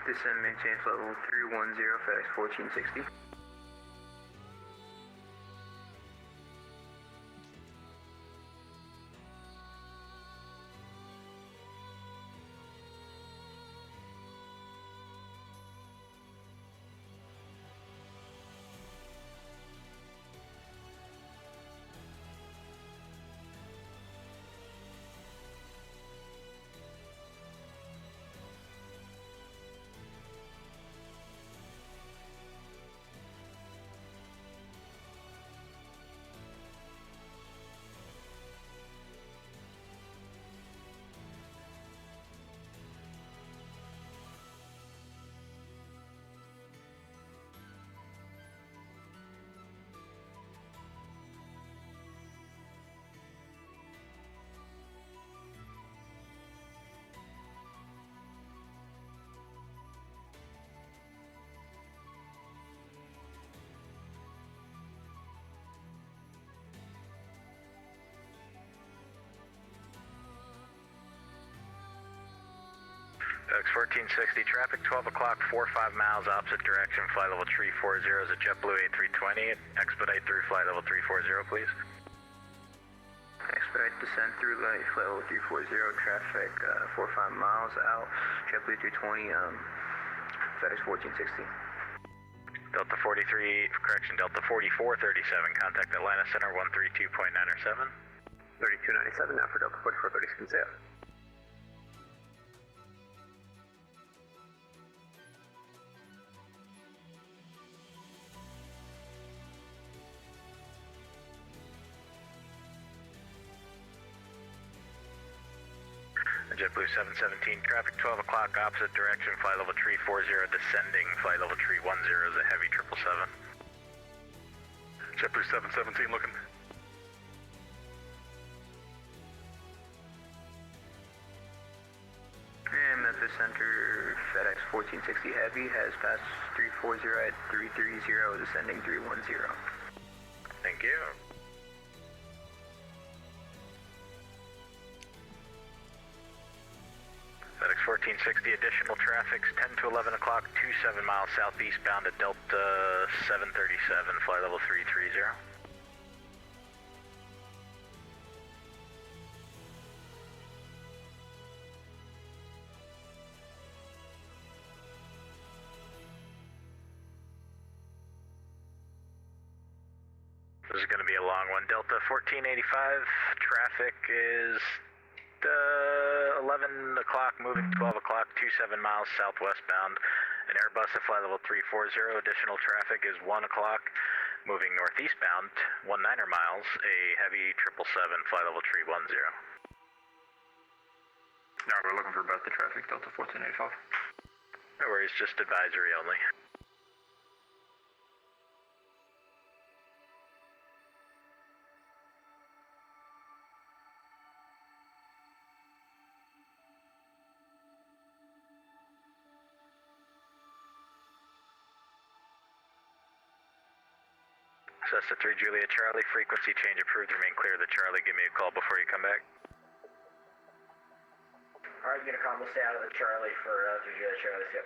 Descend and maintain flight level 310, FedEx 1460. X1460, traffic 12 o'clock, 45 miles opposite direction, flight level 340 is a JetBlue A320. Expedite through flight level 340, please. Expedite descent through light, flight level 340, traffic 45 miles out, JetBlue 320, FedEx 1460. Delta 43, correction, Delta 4437, contact Atlanta Center 132.907. 3297 now for Delta 4436 out. JetBlue 717, traffic 12 o'clock, opposite direction, flight level 340, descending, flight level 310 is a heavy 777. JetBlue 717 looking. And Memphis Center, FedEx 1460 Heavy has passed 340 at 330, descending 310. Thank you. FedEx 1460, additional traffic's 10 to 11 o'clock, 27 miles southeastbound at Delta 737, flight level 330. This is going to be a long one. Delta 1485, traffic is 11 o'clock, moving 12 o'clock, 27 miles southwestbound. An Airbus at flight level 340. Additional traffic is 1 o'clock, moving northeastbound, 19 miles. A heavy 777, flight level 310. Now we're looking for both the traffic, Delta 1485. No worries, just advisory only. Cessna 3 Juliet Charlie, frequency change approved, remain clear of the Charlie, give me a call before you come back. Alright, gonna combo stay out of the Charlie for 3 Juliet Charlie, yep.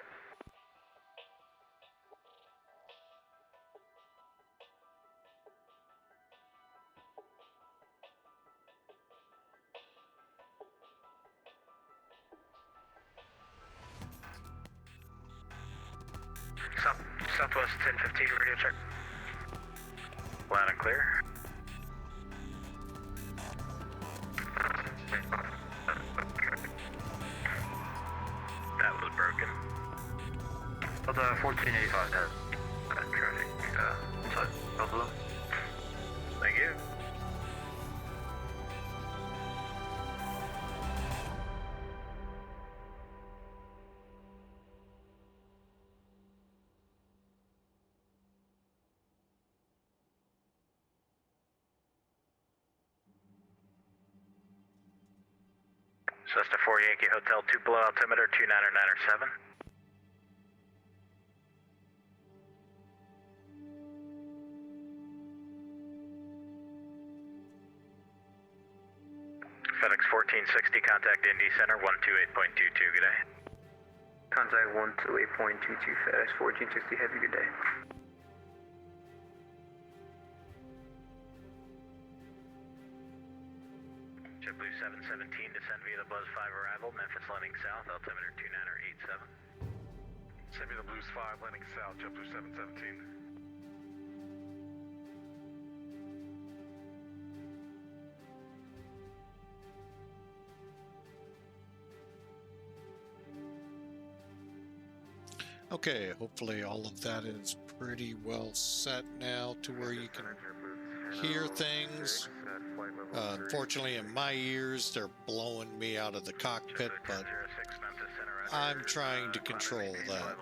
Southwest 1015, radio check. Loud and clear. That was broken. Delta 1485 has traffic inside Buffalo. Thank you. Cessna 4 Yankee Hotel 2 below altimeter 29907. FedEx 1460, contact Indy Center 128.22, good day. Contact 128.22 FedEx 1460 Heavy, good day. JetBlue 717, descend via the Buzz 5 arrival, Memphis landing south, altimeter 2987. Send me the Blues 5 landing south, JetBlue 717. Okay, hopefully all of that is pretty well set now to where you can hear things. Unfortunately, in my ears, they're blowing me out of the cockpit, but I'm trying to control that.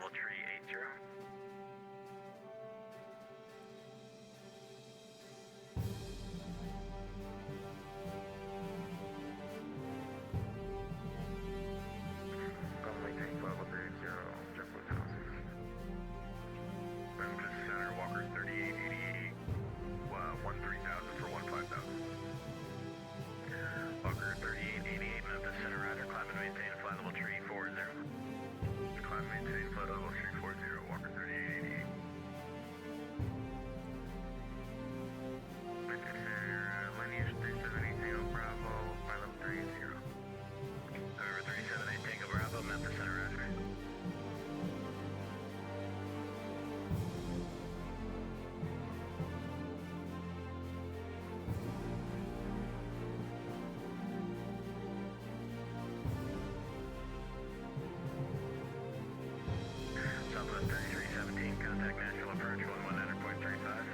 contact national approach 119.35.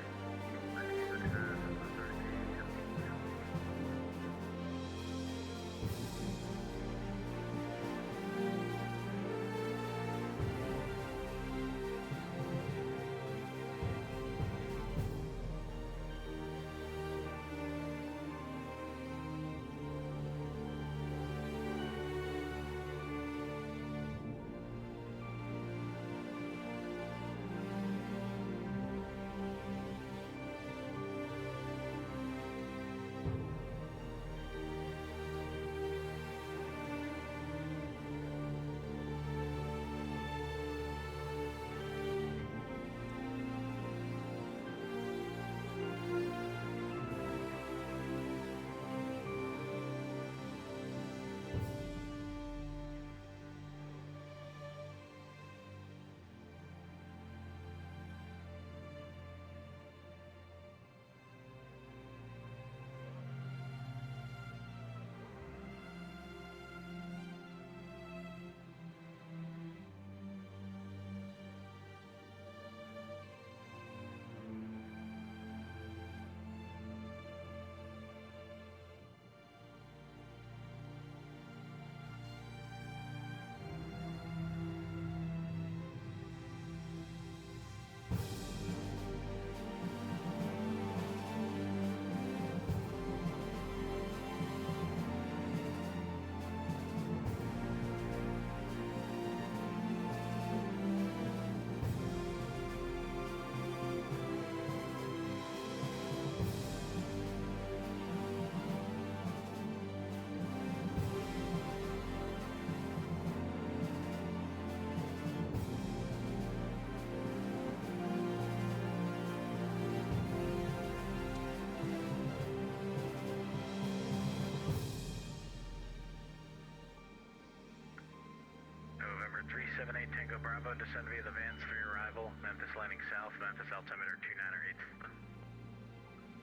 November 378 Tango Bravo, descend via the vans for your arrival. Memphis landing south, Memphis altimeter 298.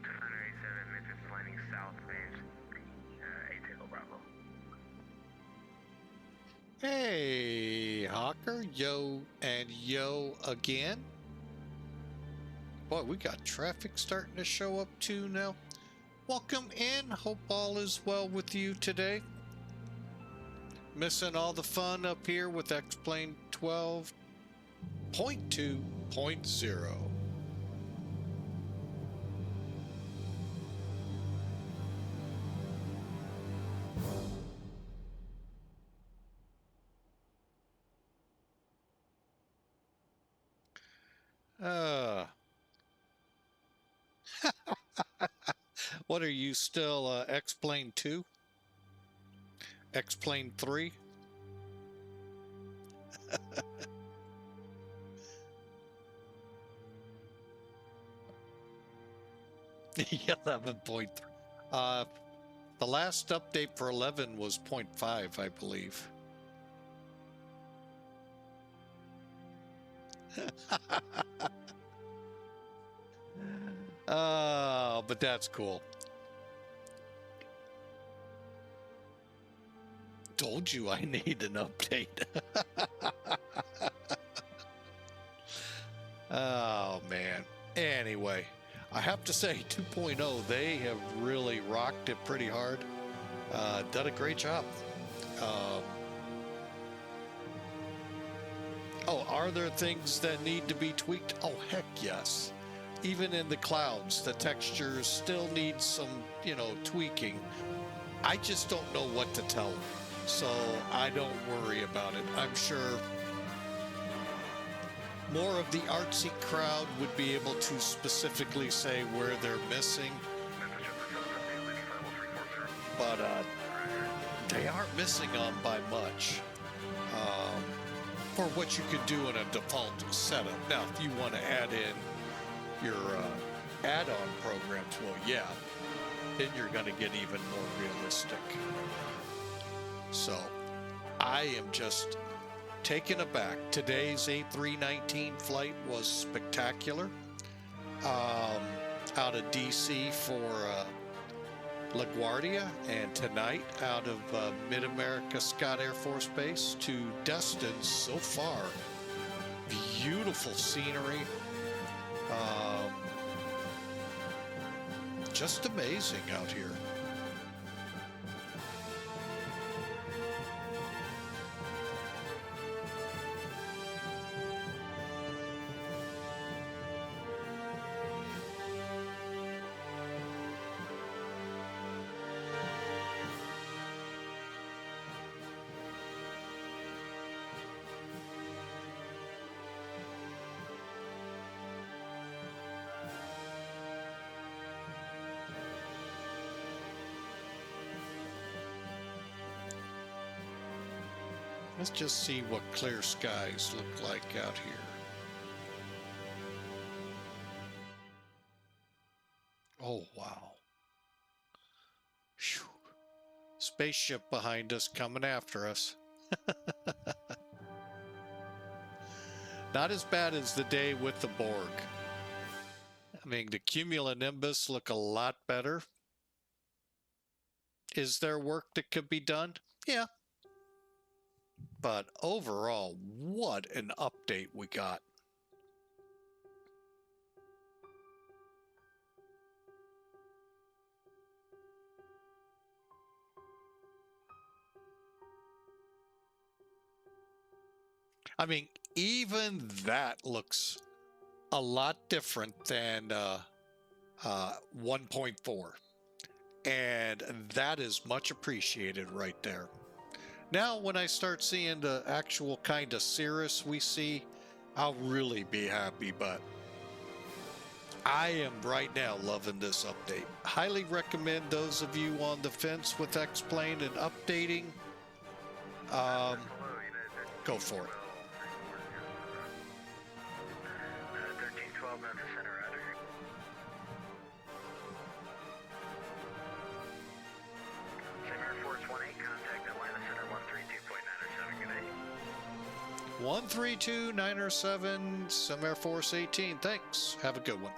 287, Memphis landing south, range 8 Tango Bravo. Hey, Hawker, yo, and yo again. Boy, we got traffic starting to show up too now. Welcome in. Hope all is well with you today. Missing all the fun up here with X-Plane 12.2.0. What are you still, X-Plane 2? X-Plane 3? Yeah, 11.3. The last update for 11 was 0.5, I believe. But that's cool. Told you I need an update. Oh, man. Anyway, I have to say 2.0, they have really rocked it pretty hard. Done a great job. Oh, are there things that need to be tweaked? Oh, heck yes. Even in the clouds, the textures still need some, tweaking. I just don't know what to tell them. So I don't worry about it. I'm sure more of the artsy crowd would be able to specifically say where they're missing. But they aren't missing on by much for what you could do in a default setup. Now, if you want to add in your add-on programs, well, yeah, then you're going to get even more realistic. So I am just taken aback. Today's A319 flight was spectacular. Out of DC for LaGuardia, and tonight out of Mid-America Scott Air Force Base to Destin. So far, beautiful scenery. Just amazing out here. Let's just see what clear skies look like out here. Oh, wow. Whew. Spaceship behind us coming after us. Not as bad as the day with the Borg. I mean, the cumulonimbus look a lot better. Is there work that could be done? Yeah. But overall, what an update we got. I mean, even that looks a lot different than 1.4. And that is much appreciated right there. Now, when I start seeing the actual kind of cirrus we see, I'll really be happy, but I am right now loving this update. Highly recommend those of you on the fence with X-Plane and updating. Go for it. 1312 Memphis Center, Roger. Center Force 18, contact Atlanta Center 132.907, good night. 132.907, some Air Force 18. Thanks. Have a good one.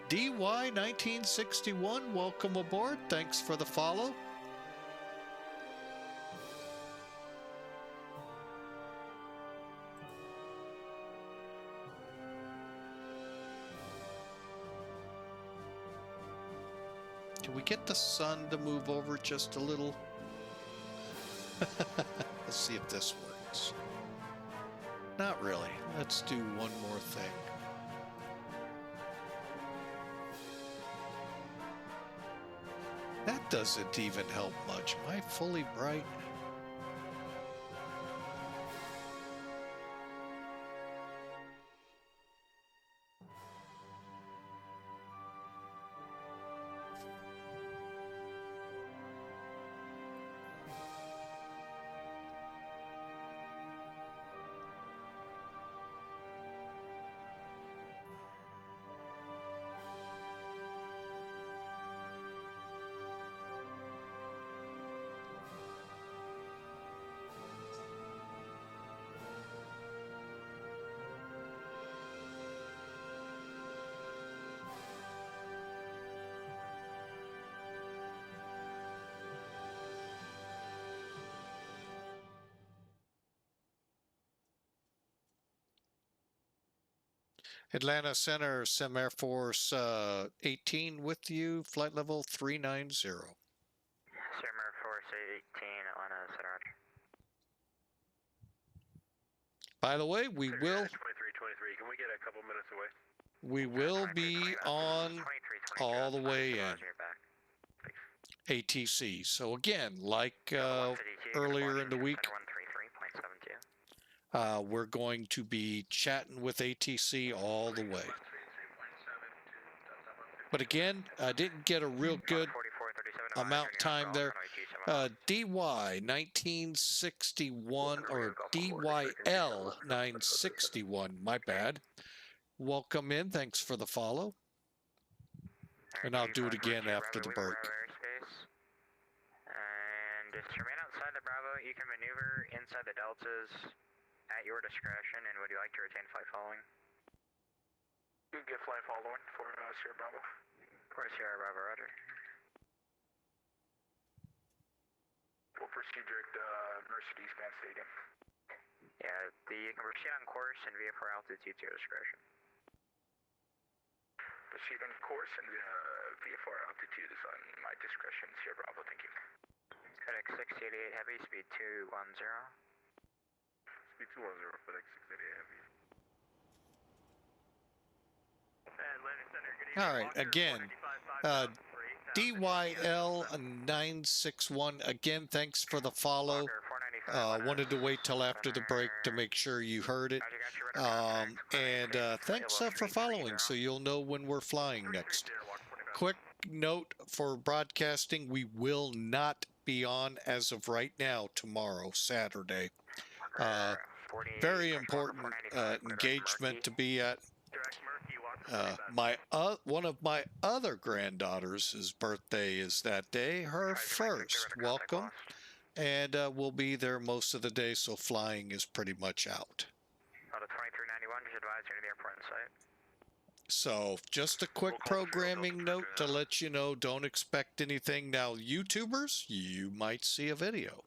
DY1961, welcome aboard. Thanks for the follow. Can we get the sun to move over just a little? Let's see if this works. Not really. Let's do one more thing. That doesn't even help much. Am I fully bright? Atlanta Center, Sim Air Force 18 with you, flight level 390. Sim Air Force 18, Atlanta Center, Roger. By the way, we will 2323, can we get a couple minutes away? we will be on all the way in ATC. So again, like earlier in the week, we're going to be chatting with ATC all the way. But again, I didn't get a real good amount time there. DY 1961 or DYL 961, my bad. Welcome in. Thanks for the follow. And I'll do it again after the break. And just remain outside the Bravo. You can maneuver inside the Deltas at your discretion. And would you like to retain flight following? You can get flight following for Sierra Bravo. For Sierra Bravo, roger. We'll proceed direct Mercedes Eastbound Stadium. Yeah, you can proceed on course and VFR altitude to your discretion. Proceed on course and VFR altitude is on my discretion. Sierra Bravo, thank you. FedEx 688 Heavy, speed 210. Speed 210, FedEx 688 Heavy. All right, again, DYL961, again, thanks for the follow. Wanted to wait till after the break to make sure you heard it. And thanks for following, so you'll know when we're flying next. Quick note for broadcasting, we will not be on as of right now tomorrow, Saturday. Very important engagement to be at. One of my other granddaughters' birthday is that day, her first. Welcome. And we'll be there most of the day, so flying is pretty much out. Out of 2391, just advise you to the airport in sight. So just a quick programming note to let you know, don't expect anything. Now, YouTubers, you might see a video.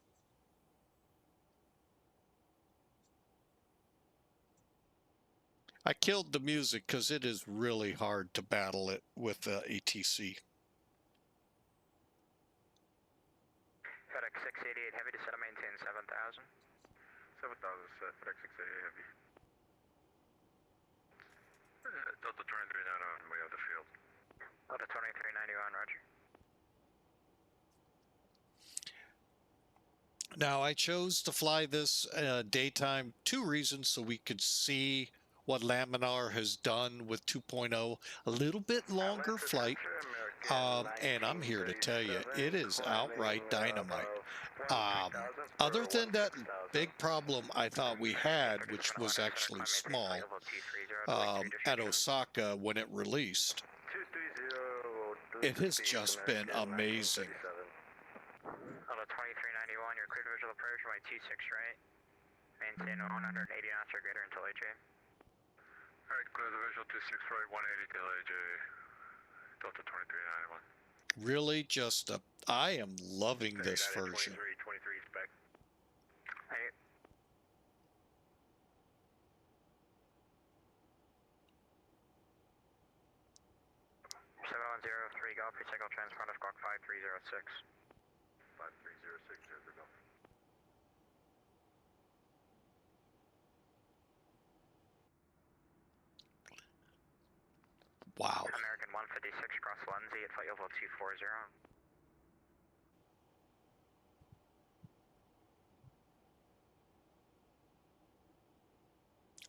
I killed the music because it is really hard to battle it with ATC. FedEx 688 Heavy, descend and maintain 7,000. 7,000 set, FedEx 688 Heavy. Delta 2391, way out the field. Delta 2391, roger. Now, I chose to fly this daytime, two reasons, so we could see what Laminar has done with 2.0, a little bit longer flight, and I'm here to tell you, it is outright dynamite. Other than that big problem I thought we had, which was actually small, at Osaka when it released, it has just been amazing. Delta 2391, you're cleared visual approach by 26 right. Maintain 180 knots or greater until AJ. Alright, clear the visual 26 right, 180 till AJ. Delta 2391. Really just I am loving this version. 23 spec. Hey. Three Golf, pre-cycle transponder of Squawk 5306. 5306, here we go. Wow. American 156 across Lindsay at flight level 240.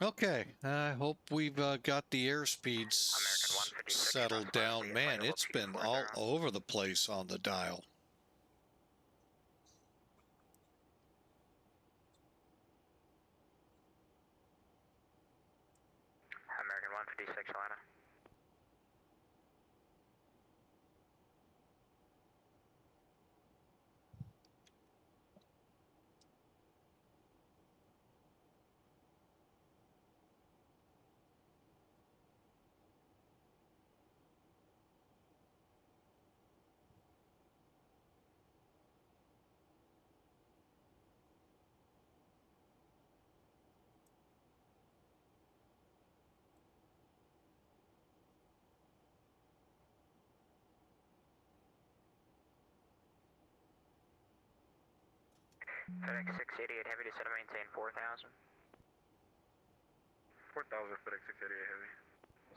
Okay, I hope we've got the airspeeds settled down. Man, it's been all over the place on the dial. American 156 Atlanta. FedEx 688 Heavy, descend and maintain 4,000. 4000 FedEx 688 Heavy.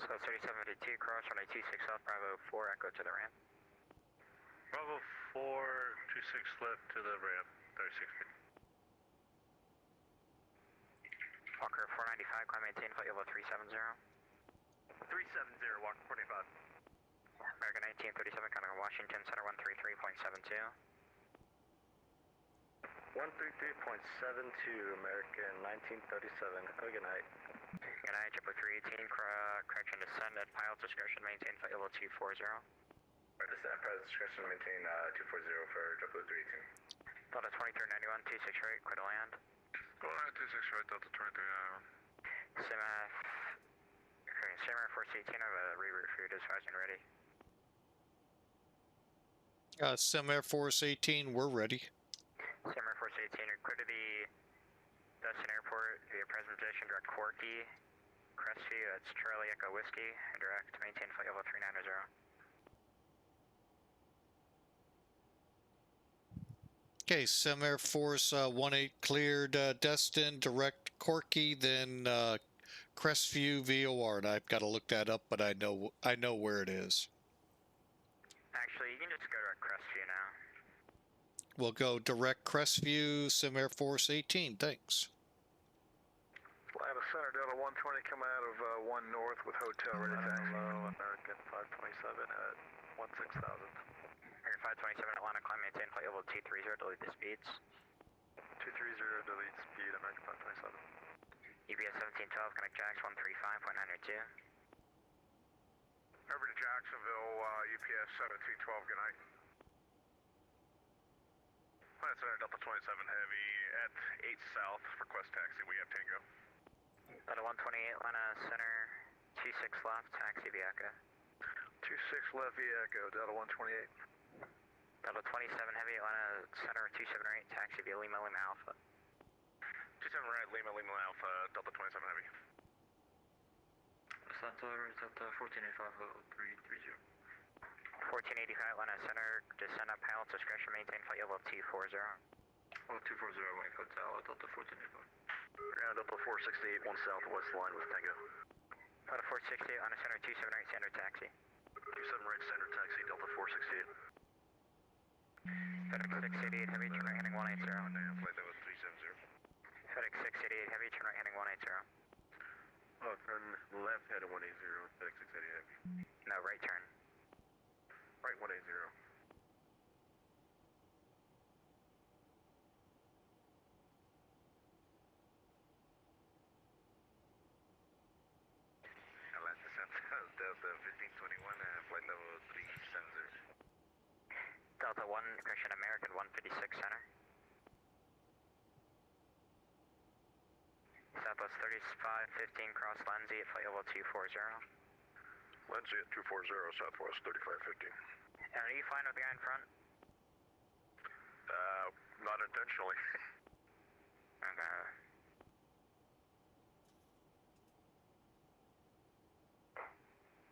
So 3752, cross runway 26 South, Bravo 4, echo to the ramp. Bravo 4, 26 left to the ramp, 36 feet. Walker 495, climb maintain, flight level 370. 370, Walker 45. American 1937, counting Washington Center 133.72. 133.72, American 1937. Have a good night. Good night, Triple 318, correction descend at pilot discretion, maintain flight level 240. Descend at pilot discretion, maintain 240 for Triple 318. Delta 2391, 26 right, clear to land. Go on, 26 right, Delta 2391. Sim Air Force 18, I have a reroute for you, dispatching ready. Sim Air Force 18, we're ready. 18, you're clear to the Dustin Airport via present position, direct CORKY, Crestview, that's Charlie Echo Whiskey, and direct, maintain flight level 390. Okay, Sim Air Force 18 cleared Destin, direct Corky, then Crestview VOR, and I've got to look that up, but I know where it is. Actually, you can just go direct Crestview now. We'll go direct Crestview, Sim Air Force 18, thanks. Atlanta Center, Delta 120 coming out of 1 North with hotel ready to taxi. Hello, American 527 at 16,000. American 527 Atlanta, climb, maintain flight level T30, delete the speeds. 230, delete speed, American 527. EPS 1712, connect Jax 135.902. Over to Jacksonville, UPS 1712, good night. Atlanta Center, Delta 27 Heavy at 8 South, request taxi, we have Tango. Delta 128, Atlanta Center, 26 left, taxi via Echo. 26 left via Echo, Delta 128. Delta 27 Heavy, Atlanta Center, 278, taxi via Lima, Lima Alpha. 27 right, Lima, Lima Alpha, Delta 27 Heavy. Delta 1485, 330. 1485, Atlanta Center, descend up Pilot's discretion, maintain flight level T40. Oh, 240, Mike Hotel, Delta 1485. Ground Delta 468, 1 Southwest line with Tango. Delta 468, Atlanta Center, 278, standard taxi. 27 right, standard taxi, Delta 468. FedEx 688 Heavy, turn right heading 180. Flight level 370. FedEx 688 Heavy, turn right heading 180. Oh, turn left head at 180, FedEx 688 Heavy. No, right turn. Right 180. Atlanta Center, Delta 1521, flight level 370. Delta 1, correction, American 156 Center. Southwest 3515, cross Lindsay at flight level 240. Lindsay at 240, Southwest 3515. And are you fine with the guy in front? Not intentionally. Okay.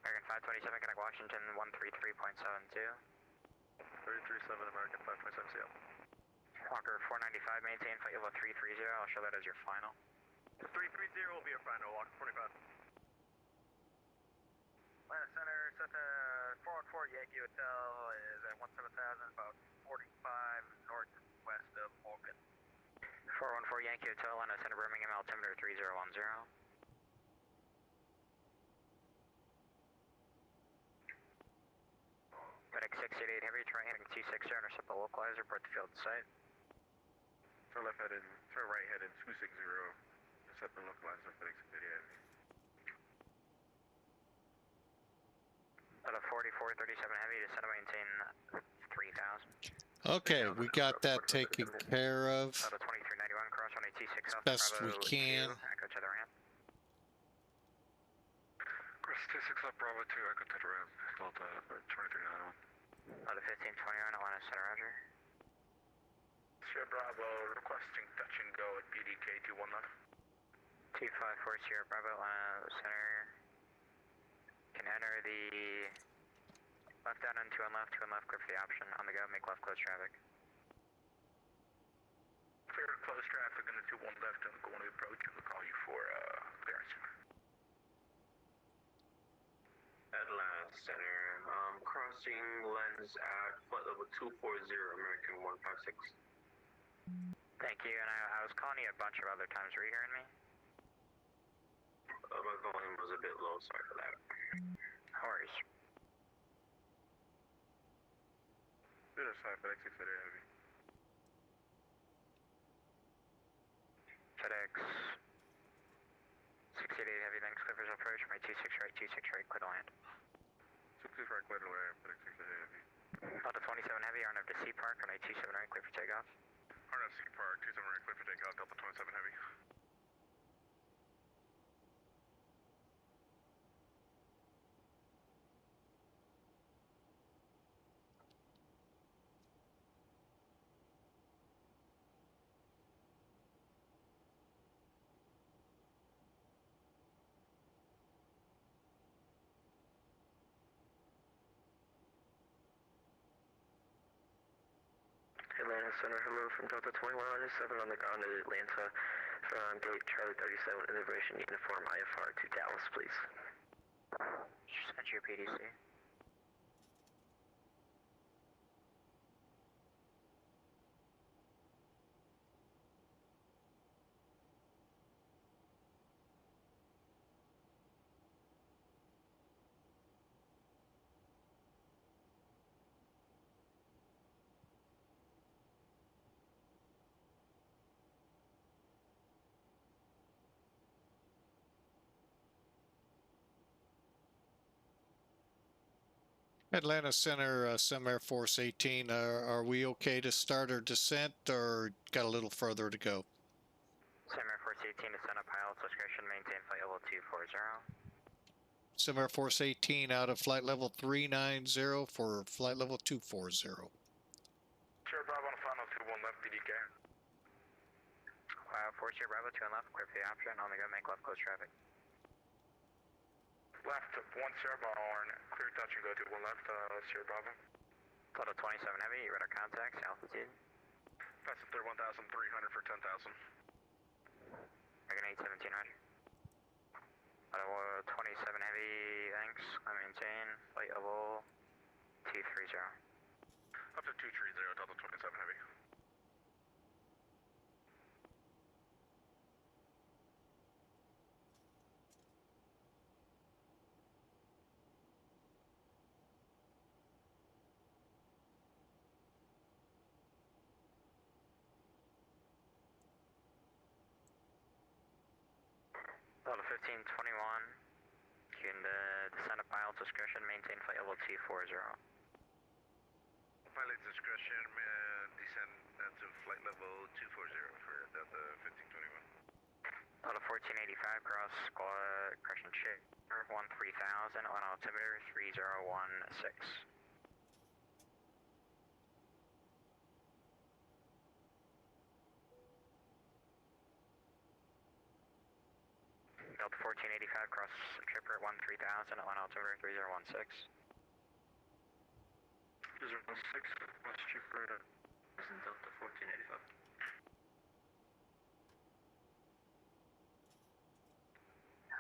American 527, connect Washington 133.72. 337 American 527 CL. Walker 495, maintain flight level 330. I'll show that as your final. 330 will be your final, Walker 45. Atlanta Center, Santa 414 Yankee Hotel is at 17,000, about 45 northwest of Morgan. 414 Yankee Hotel, Atlanta Center, Birmingham, altimeter 3010. FedEx 688 Heavy, turn right heading 260, intercept the localizer, report the field site. Turn left head in, turn right head in 260, intercept the localizer, FedEx 688 Heavy. Out of 4437 Heavy, descend to maintain 3000. Okay, we got that taken care of. Out of 2391, cross 126 South, Best Bravo we can. 2, echo to the ramp. Cross 26 up, Bravo 2, echo to the ramp, Delta 2391. Out of 1521, Atlanta Center, roger. Sierra Bravo requesting touch and go at PDK 219. 254 Sierra Bravo, Atlanta Center. Can enter the left down and 2 on left, clear for the option. On the go, make left close traffic. Clear close traffic in the 21 left and going to approach and we'll call you for clearance. Atlanta Center, crossing lens at flight level 240, American 156. Thank you, and I was calling you a bunch of other times. Were you hearing me? My volume was a bit low, sorry for that. No worries. Other side, FedEx 688 Heavy. FedEx 688 Heavy, thanks. Clippers approach, my 26 right, clear to land. 26 right, clear to land, FedEx 688 Heavy. Delta 27 Heavy, RNF to C Park, on a 27 right, clear for takeoff. RFC Park, 27 right, clear for takeoff, Delta 27 Heavy. Atlanta Center, hello from Delta 2107 on the ground at Atlanta from gate Charlie 37 Liberation Uniform IFR to Dallas, please. Send your PDC. Atlanta Center, Sim Air Force 18, are we okay to start our descent or got a little further to go? Sim Air Force 18 to send up pilot discretion, maintain flight level 240. Sim Air Force 18 out of flight level 390 for flight level 240. Sierra Bravo on the final 21 left, PDK. 4 Sierra Bravo 2 and left, clear for the option, on the go, make left close traffic. Left, 1 Sierra Bravo, clear touch and go to 1 left, Sierra Bravo. Total 27 heavy, radar contacts, altitude. That's 31,300 for 10,000. Dragon 817, roger. 27 heavy, thanks, I maintain, flight level 230. Up to 230, Delta 27 heavy. Delta 1521, can descend at pilot discretion, maintain flight level 240. Pilot discretion, descend to flight level 240 for Delta 1521. Delta 1485, cross correction check, 13,000 on altimeter 3016. Delta 1485, cross tripper 13,000 on altimeter 3016. 016, West Trooper, Delta 1485.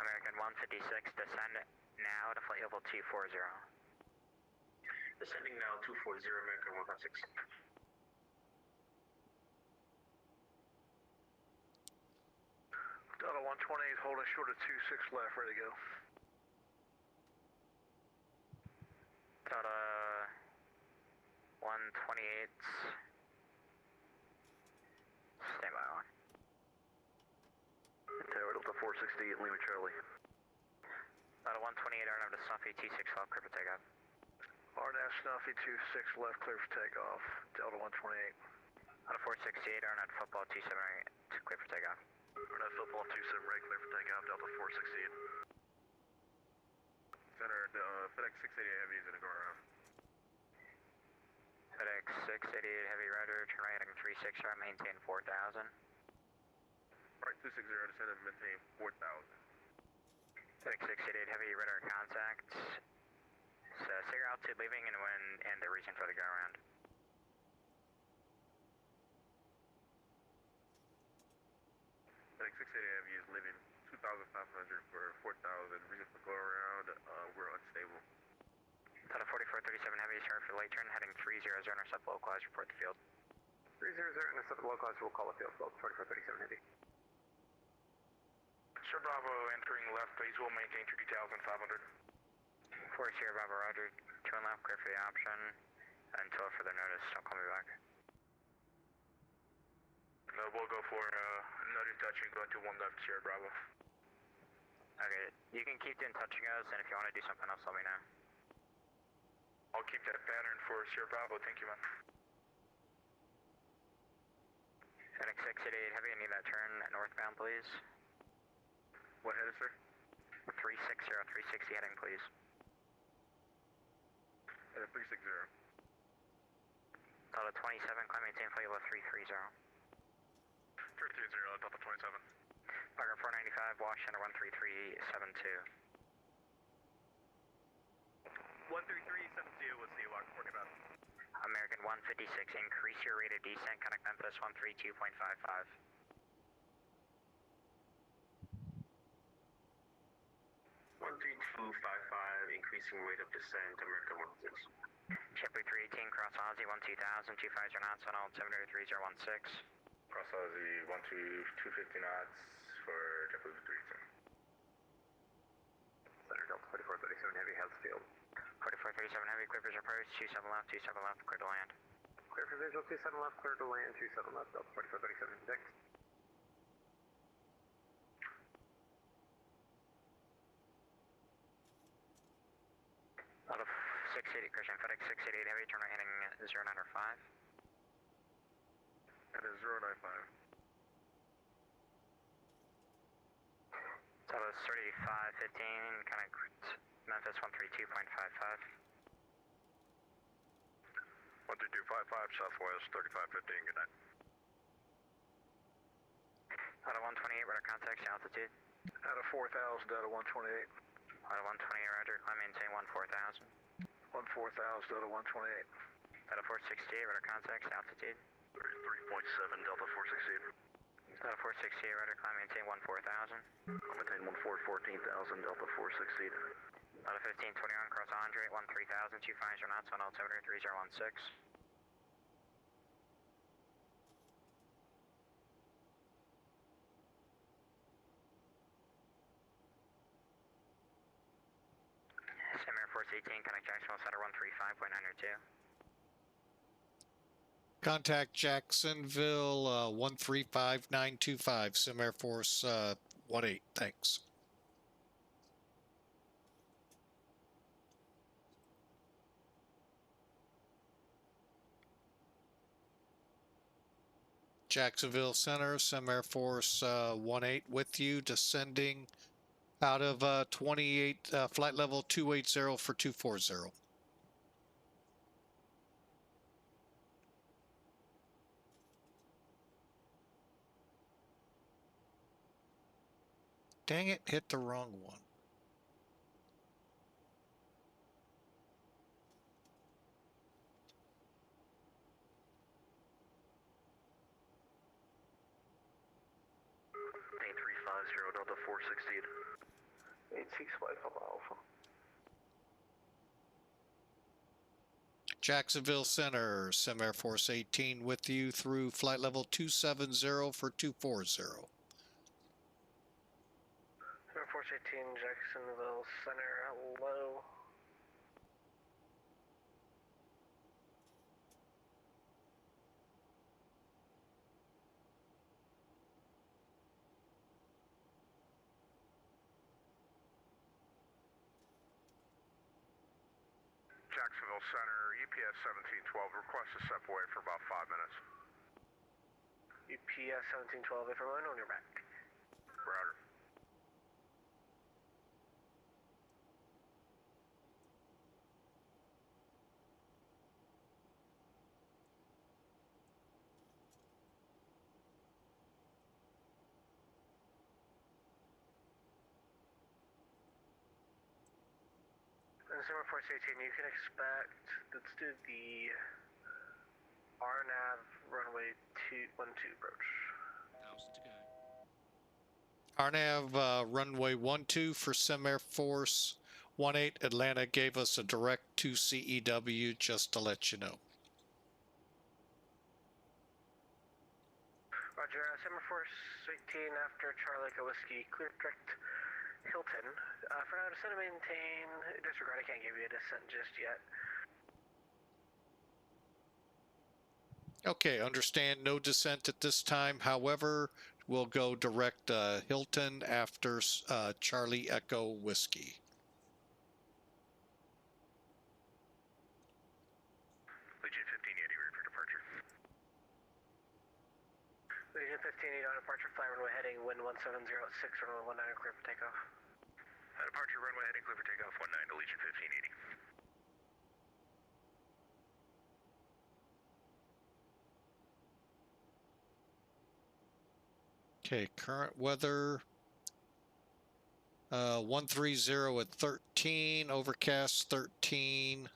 American 156, descend now to flight level 240. Descending now 240, American 156. Delta 128 holding short of 26 left, ready to go. Delta 128, stand by on. Tower Delta 468, Lima Charlie. Delta 128, RNAV to Snuffy 26 left, clear for takeoff. RNAV Snuffy 26 left, clear for takeoff. Delta 128. Delta 468, RNAV football 27 right, clear for takeoff. Renat football 27 right, clear for takeoff, Delta 468. Center, FedEx 688 heavy is gonna go around. FedEx 688 heavy rider, turn right heading 36 right, maintain 4,000. Right, 260, descend and maintain 4,000. FedEx 688 heavy radar contact. So say your altitude leaving and when and the reason for the go around. FedEx 688 heavy is leaving 2,500 for 4,000. Reason for go around, we're unstable. Delta 4437 heavy, sorry for the late turn, heading 300, intercept localized, report the field. 300, intercept localized, we'll call it field, 4437 heavy. Sir Bravo entering left base, will maintain 3,500. 4 Sierra Bravo, roger, 2 and left, clear for the option, until further notice, don't call me back. No, we'll go for notice touching, go to 1 left, Sierra Bravo. Okay, you can keep doing touching us, and if you want to do something else, let me know. I'll keep that pattern for Sierra Bravo, thank you, man. FedEx 688 heavy, I need that turn northbound, please. What headed, sir? 360, 360 heading, please. Headed 360. Delta 27, climb maintain flight level 330. 330, Delta 27. Parker 495, Washington 13372. 13372, we'll see you, working about. American 156, increase your rate of descent, connect Memphis 132.55. 13255, increasing rate of descent, American 16. JetBlue 318, cross Aussie 12000, 25 knots on altimeter 3016. Cross Aussie 250 knots for JetBlue 318. Center Delta 4437 Heavy, how's the field? 4437 Heavy, clear for approach, 27 left, clear to land. Clear for visual, 27 left, clear to land, 27 left, Delta 4437 next. Out of 680, Christian, FedEx 688 Heavy, turn right heading 09 or 5. That is 095. Out of 3515, connect Memphis 132.55. 13255 Southwest 3515, good night. Out of 128, radar contact, altitude. Out of 4,000, out of 128. Out of 128, roger, climb maintain 14,000. 14,000, out of 128. Out of 468, radar contact, altitude. 33.7 Delta 468. Out of 468, radar climb maintain 14,000. Maintain 14,000 Delta 468. Out of 1521, cross Andre 13,000, 25 knots on altimeter 3016. Sim Air Force 18, connect Jacksonville Center 135.902. Contact Jacksonville 135925, Sim Air Force 18. Thanks. Jacksonville Center, Sim Air Force 18 with you, descending out of 28, flight level 280 for 240. Dang it, hit the wrong one. Delta 468. 8655 Alpha. Jacksonville Center, Sim Air Force 18 with you through flight level 270 for 240. Air Force 18, Jacksonville Center, hello. Jacksonville Center, UPS 1712, request to step away for about 5 minutes. UPS 1712, everyone on your back. Router. Air Force 18, you can expect, let's do the RNAV runway 12 approach. 1,000 to go. RNAV runway 12 for Sim Air Force 18. Atlanta gave us a direct to CEW just to let you know. Roger, Sim Air Force 18 after Charlie Echo Whiskey, clear direct Hilton. For now, descend and maintain, disregard, I can't give you a descent just yet. Okay, understand no descent at this time. However, we'll go direct Hilton after Charlie Echo Whiskey. Legion 1580, ready for departure. Legion 1580 on departure, fly runway heading, wind 1706, runway 19, clear for takeoff. Departure runway heading clear for takeoff 19 to Legion 1580. Okay, current weather 130 at 13, overcast 13.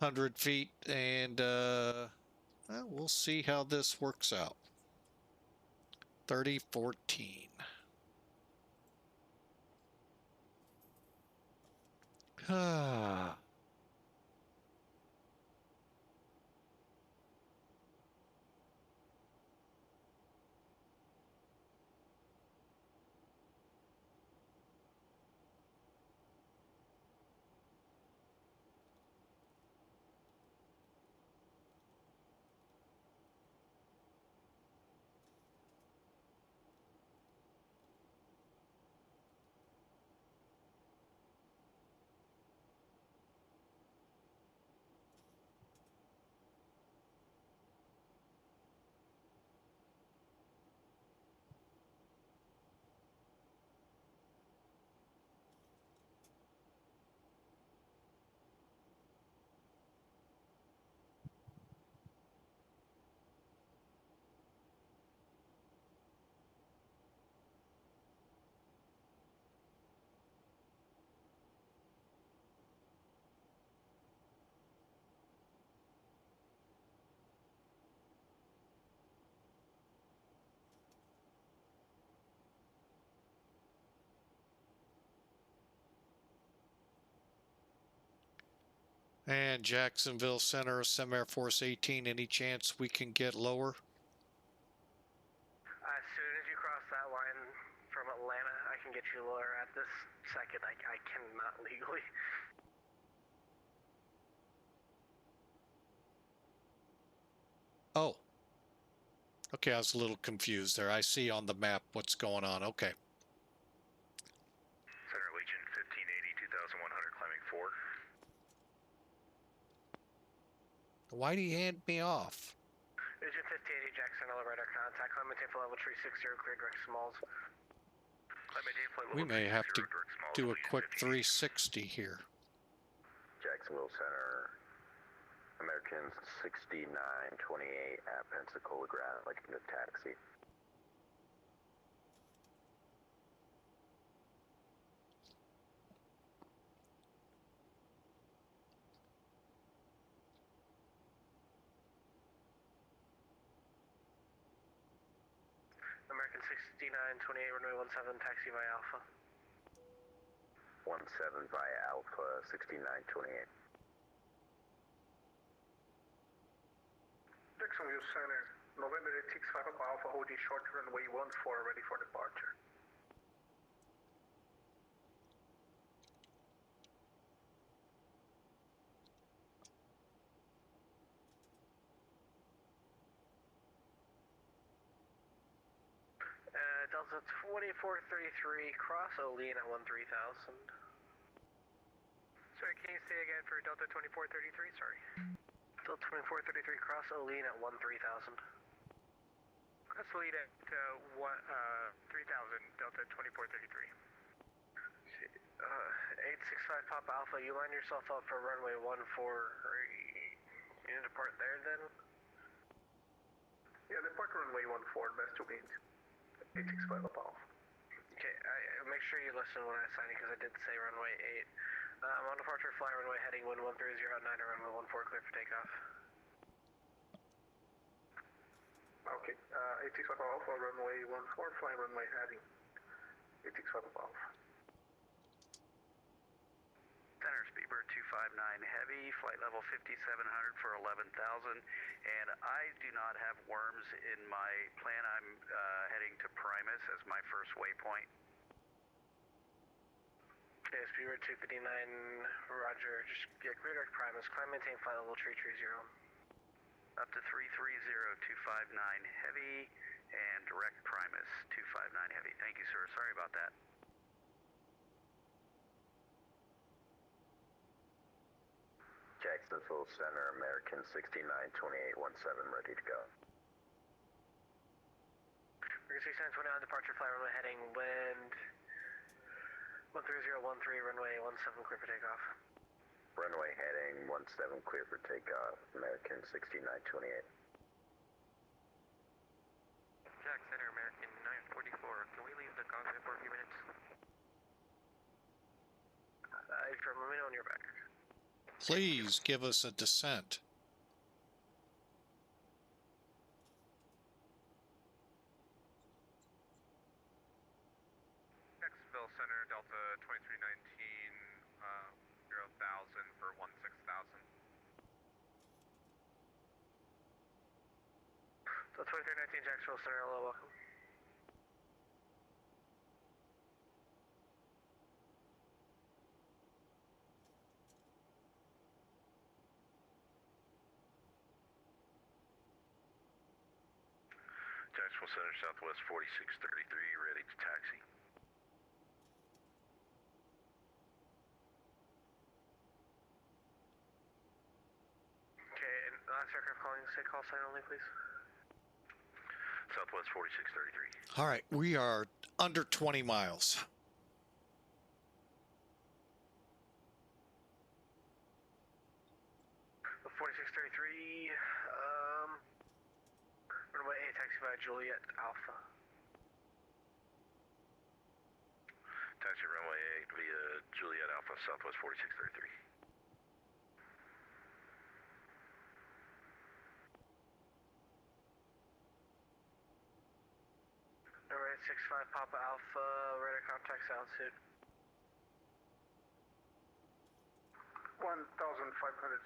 100 feet, and well, we'll see how this works out. 3014. Ah. And Jacksonville Center, Sem Air Force 18, any chance we can get lower? As soon as you cross that line from Atlanta, I can get you lower. At this second, I cannot legally. Oh. Okay, I was a little confused there. I see on the map what's going on. Okay. Center Legion 1580, 2100, climbing 4. Why'd he hand me off? Legion 5080, Jackson, radar contact. Climb maintain for level 360, clear direct smalls. We may have to do a quick 360 here. Jacksonville Center, Americans 6928 at Pensacola ground, looking to taxi. American 6928, runway 17, taxi by Alpha. 17 via Alpha 6928. Jacksonville Center, November 865 Alpha, holding short runway 14, ready for departure. Delta 2433, cross Olean at 13,000. Sorry, can you say again for Delta 2433? Sorry. Delta 2433, cross Olean at 13,000. Cross Olean at 3,000, Delta 2433. 865 Papa Alpha, you line yourself up for runway 14. You need to depart there then? Yeah, depart runway 14, best to meet. 865 Papa Alpha. Okay, make sure you listen when I sign it because I did say runway 8. I'm on departure, fly runway heading wind 1309 to runway 14, clear for takeoff. Okay, 865 Alpha, runway 14, fly runway heading 865 Alpha. Center Speedbird 259 Heavy, flight level 5700 for 11,000, and I do not have worms in my plan. I'm heading to Primus as my first waypoint. Okay, Speedbird 259, roger, just clear direct Primus, climb maintain flight level 330. Up to 330, 259 Heavy, and direct Primus 259 Heavy. Thank you, sir. Sorry about that. Jacksonville Center, American 692817, ready to go. American 6929, departure, fly runway heading wind 13013, runway 17, clear for takeoff. Runway heading 17, clear for takeoff, American 6928. Jack Center, American 944. Can we leave the cockpit for a few minutes? Let me know when you're back. Please give us a descent. Jacksonville Center, Delta 2319, 0,000 for 16,000. So 2319 Jacksonville Center, hello, welcome. Jacksonville Center, Southwest 4633, ready to taxi. Okay, and last aircraft calling, say call sign only, please. Southwest 4633. All right, we are under 20 miles. The 4633, runway 8, taxi by Juliet Alpha. Taxi runway 8 via Juliet Alpha, Southwest 4633. Number 865 Papa Alpha, radar contact altitude. 1,500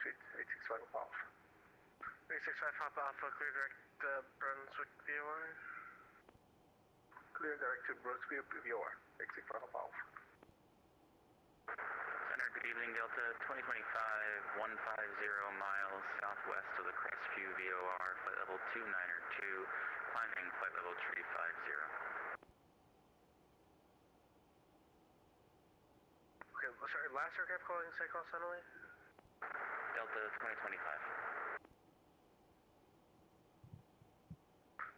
feet, 865 Alpha. 865 Papa Alpha, clear direct Brunswick VOR. Clear direct to Brunswick VOR, 865 Alpha. Center, good evening, Delta 2025, 150 miles southwest of the Crestview VOR, flight level 29 or 2, climbing flight level 350. Okay, sorry, last aircraft calling, say call sign only. Delta 2025.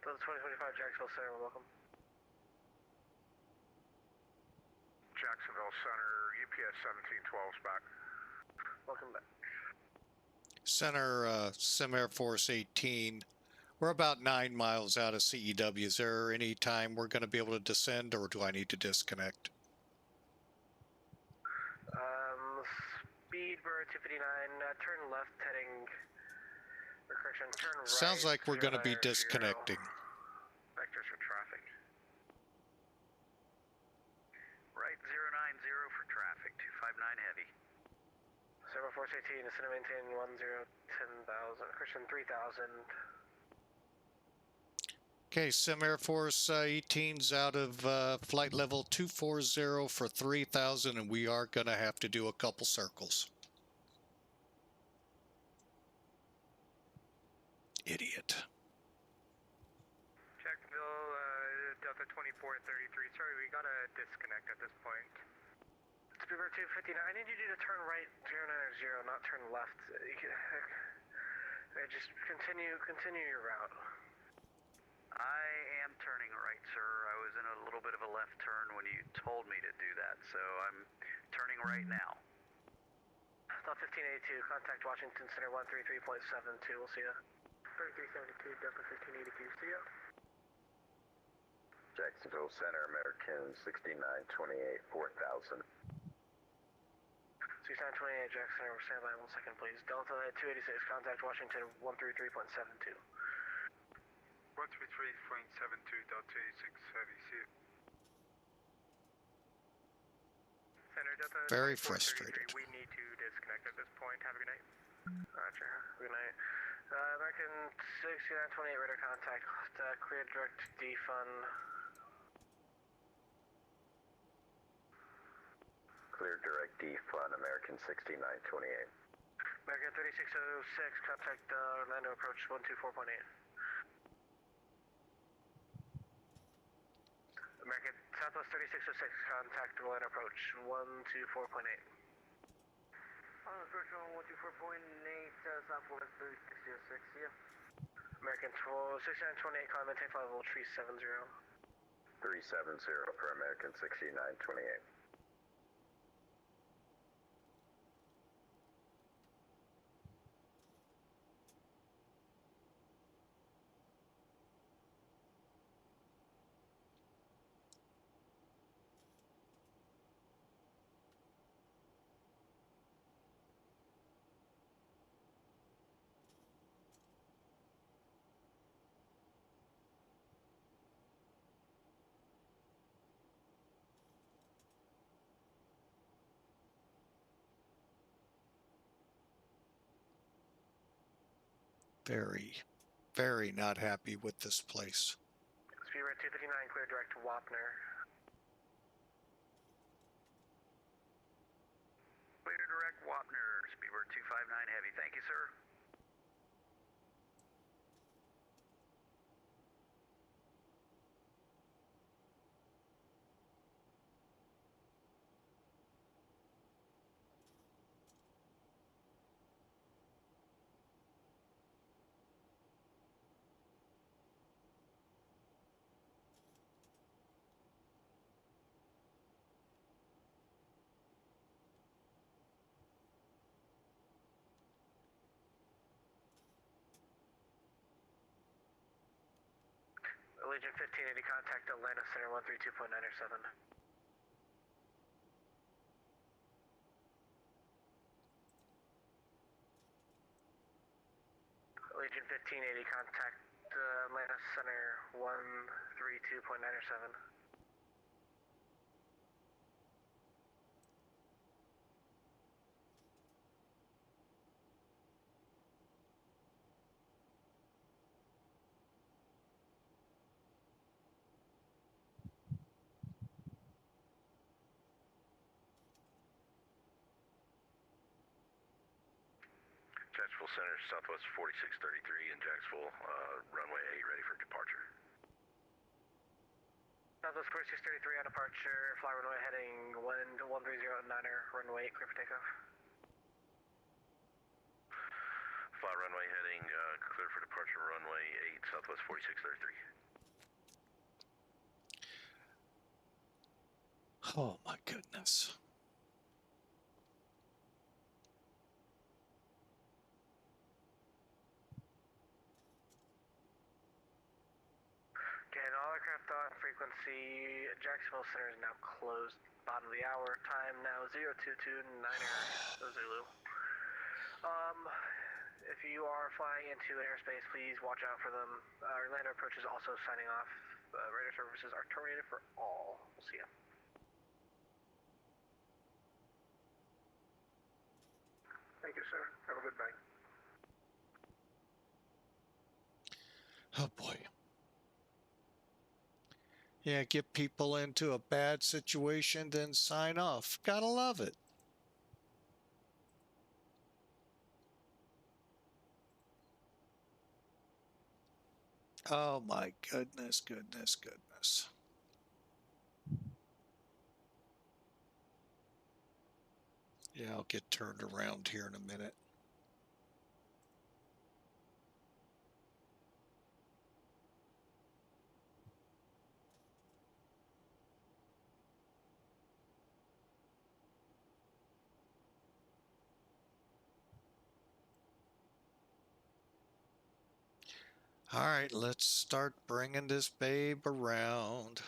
Delta 2025 Jacksonville Center, welcome. Jacksonville Center, UPS 1712's back. Welcome back. Center, Sim Air Force 18. We're about 9 miles out of CEW. Is there any time we're going to be able to descend, or do I need to disconnect? Speed bird 259, turn left heading, or correction, turn right. Sounds like we're going to be 090. disconnecting. Vectors for traffic. Right 090 for traffic, 259 heavy. Server Force 18, is to maintain 10,000, correction 3,000. Okay, Sim Air Force 18's out of flight level 240 for 3,000, and we are going to have to do a couple circles. Idiot. Jacksonville, Delta 2433. Sorry, we got to disconnect at this point. Speedbird 259, I need you to turn right 090, not turn left. Just continue your route. I am turning right, sir. I was in a little bit of a left turn when you told me to do that, so I'm turning right now. Delta 1582, contact Washington Center 133.72, we'll see ya. 3372, Delta 1582, see ya. Jacksonville Center, American 6928, 4,000. 6928, Jack Center, stand by 1 second, please. Delta 286, contact Washington 133.72. 133.72, Delta 86 Heavy, see you. Center, Delta Very 2433, frustrated. we need to disconnect at this point. Have a good night. Roger, good night. American 6928, radar contact, clear direct defund. Clear direct defund, American 6928. American 3606, contact Orlando approach 124.8. American Southwest 3606, contact Orlando approach 124.8. Approach 124.8, Southwest 3606, see ya. American 6928, climb maintain flight level 370. 370 for American 6928. Very, very not happy with this place. Speedbird 259, clear direct to Wapner. Clear direct Wapner, Speedbird 259 Heavy. Thank you, sir. Legion 1580, contact Atlanta Center 132.907. Legion 1580, contact Atlanta Center 132.907. Jacksonville Center, Southwest 4633 in Jacksonville, runway 8 ready for departure. Southwest 4633 on departure, fly runway heading 130.9er, runway 8, clear for takeoff. Fly runway heading clear for departure, runway 8, Southwest 4633. Oh my goodness. Okay, all aircraft on frequency. Jacksonville Center is now closed. Bottom of the hour. Time now 0229er Zulu. If you are flying into an airspace, please watch out for them. Orlando approach is also signing off. Radar services are terminated for all. We'll see ya. Thank you, sir. Have a good night. Oh boy. Yeah, get people into a bad situation, then sign off. Gotta love it. Oh my goodness, goodness, goodness. Yeah, I'll get turned around here in a minute. All right, let's start bringing this babe around.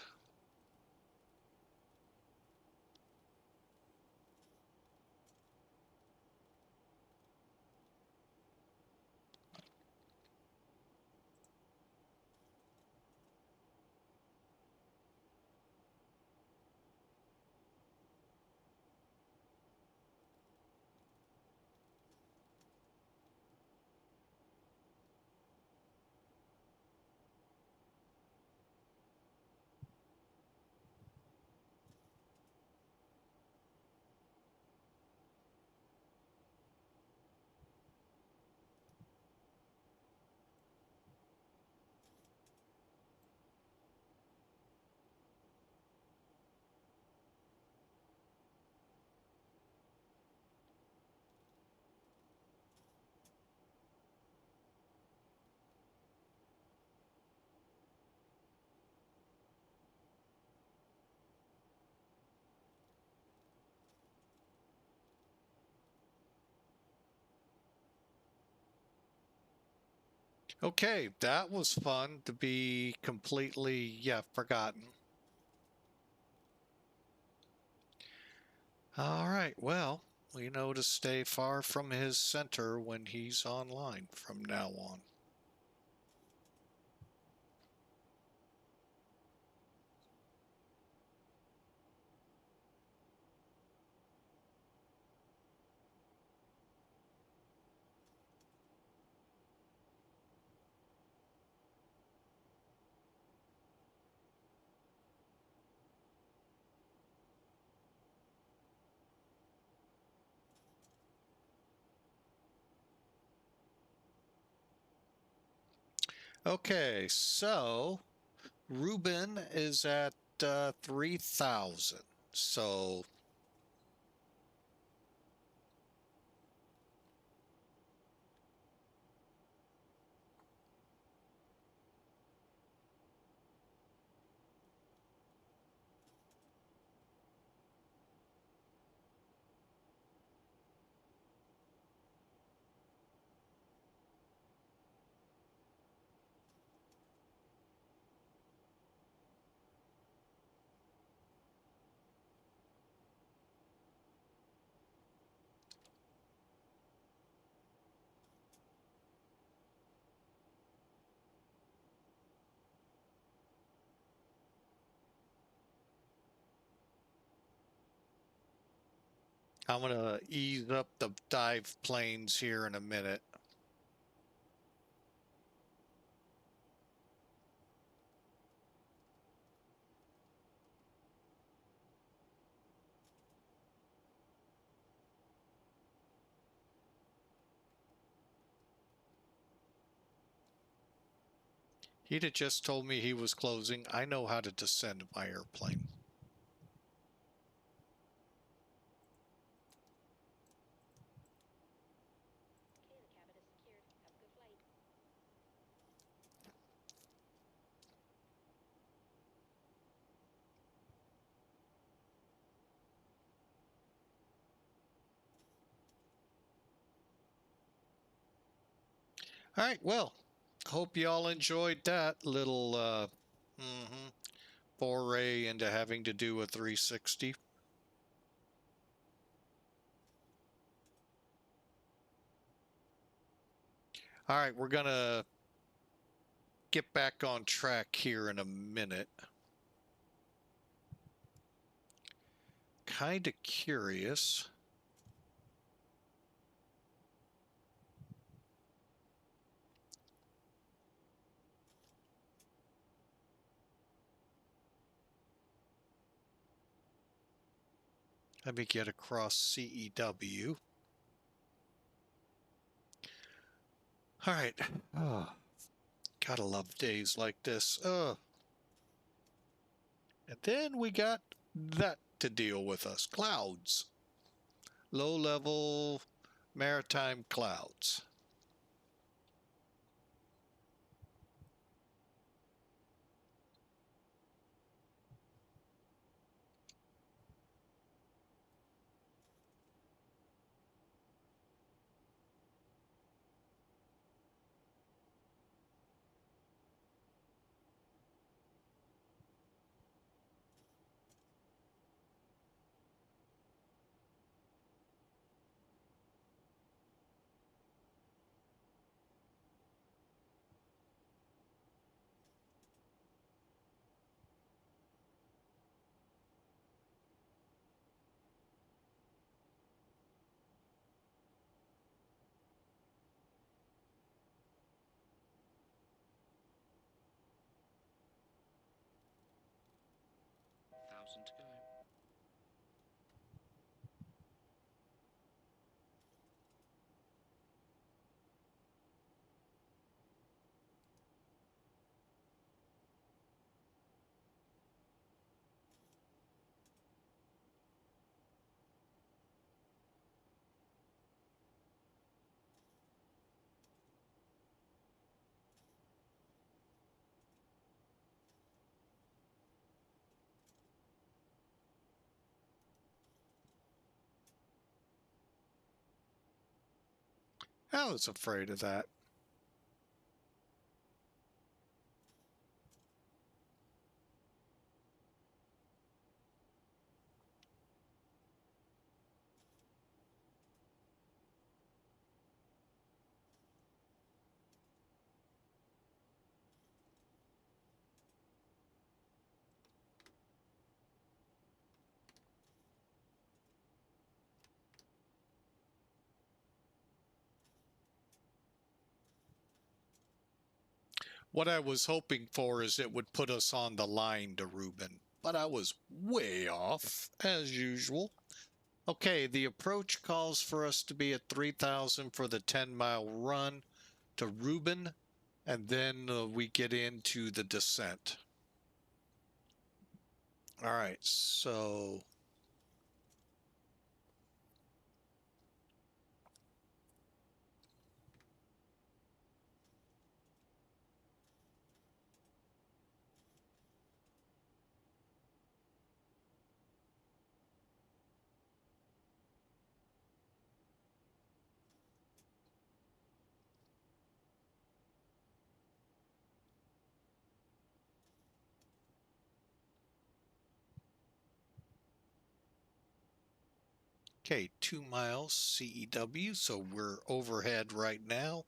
Okay, that was fun to be completely, forgotten. All right, well, we know to stay far from his center when he's online from now on. Okay, so Ruben is at 3,000. So I'm going to ease up the dive planes here in a minute. He'd have just told me he was closing. I know how to descend my airplane. All right, well, hope you all enjoyed that little foray into having to do a 360. All right, we're going to get back on track here in a minute. Kind of curious. Let me get across CEW. All right. Oh, gotta love days like this. And then we got that to deal with us. Clouds. Low-level maritime clouds. To go. I was afraid of that. What I was hoping for is it would put us on the line to Ruben, but I was way off, as usual. Okay, the approach calls for us to be at 3,000 for the 10-mile run to Ruben, and then we get into the descent. All right, so okay, 2 miles CEW, so we're overhead right now.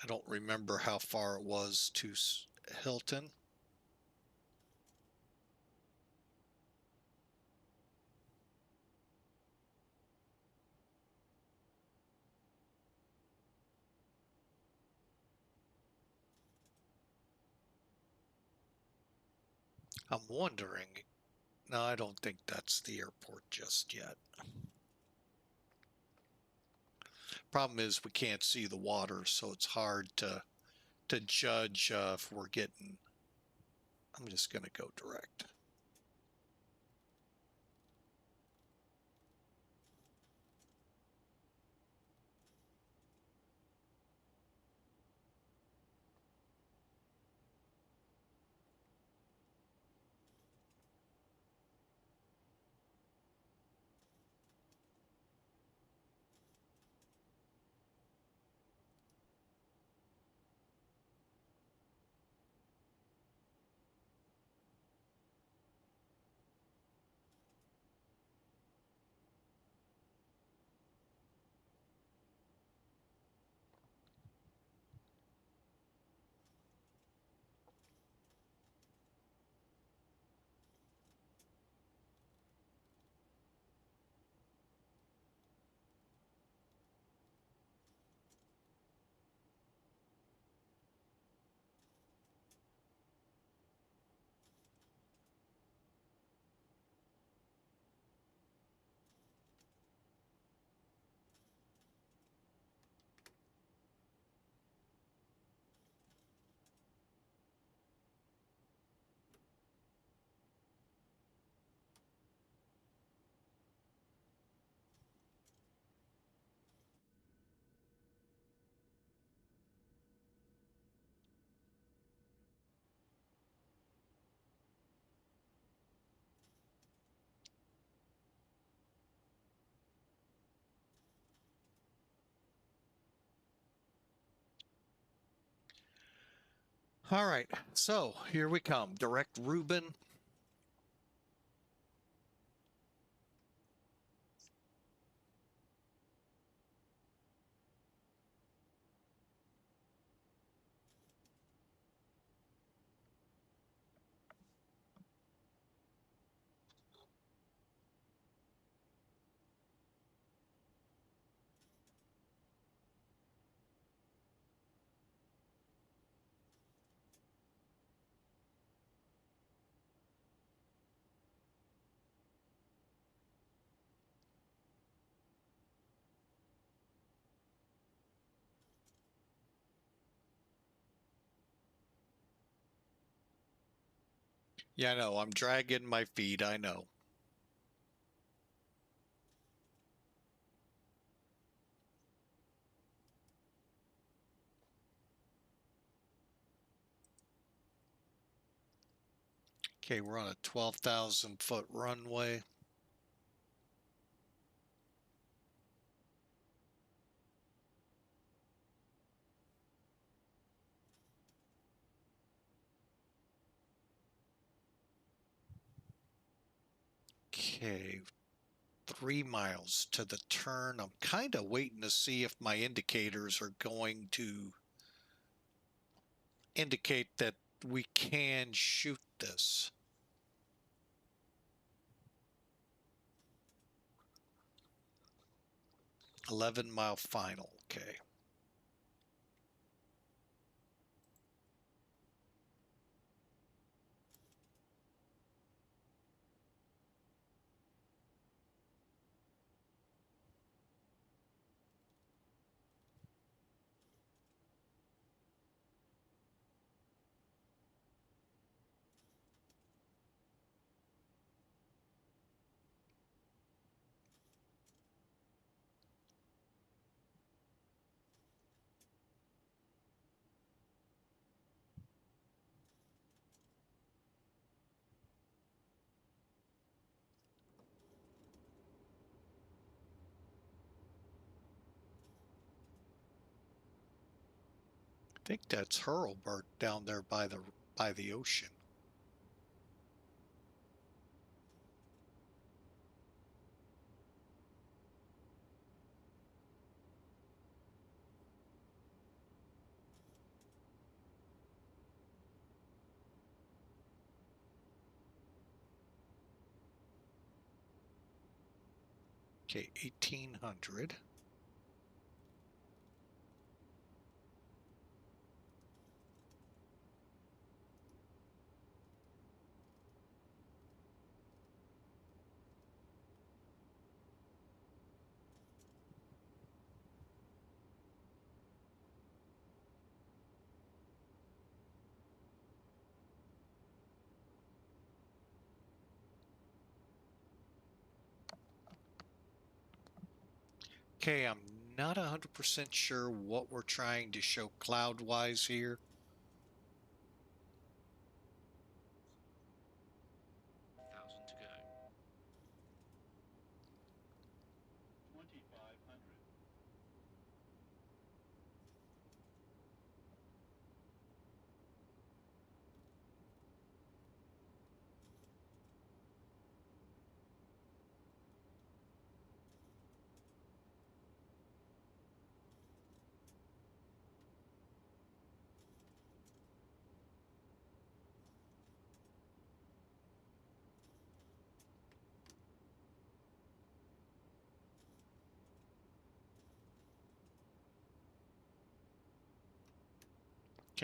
I don't remember how far it was to Hilton. I'm wondering, no, I don't think that's the airport just yet. Problem is we can't see the water, so it's hard to judge if we're getting, I'm just going to go direct. All right, so here we come. Direct Reuben. Yeah, I know, I'm dragging my feet, I know. Okay, we're on a 12,000 foot runway. Okay, 3 miles to the turn. I'm kind of waiting to see if my indicators are going to indicate that we can shoot this. 11-mile final, okay. I think that's Hurlburt down there by the ocean. Okay, 1800. Okay, I'm not 100% sure what we're trying to show cloud-wise here. To go. 2500.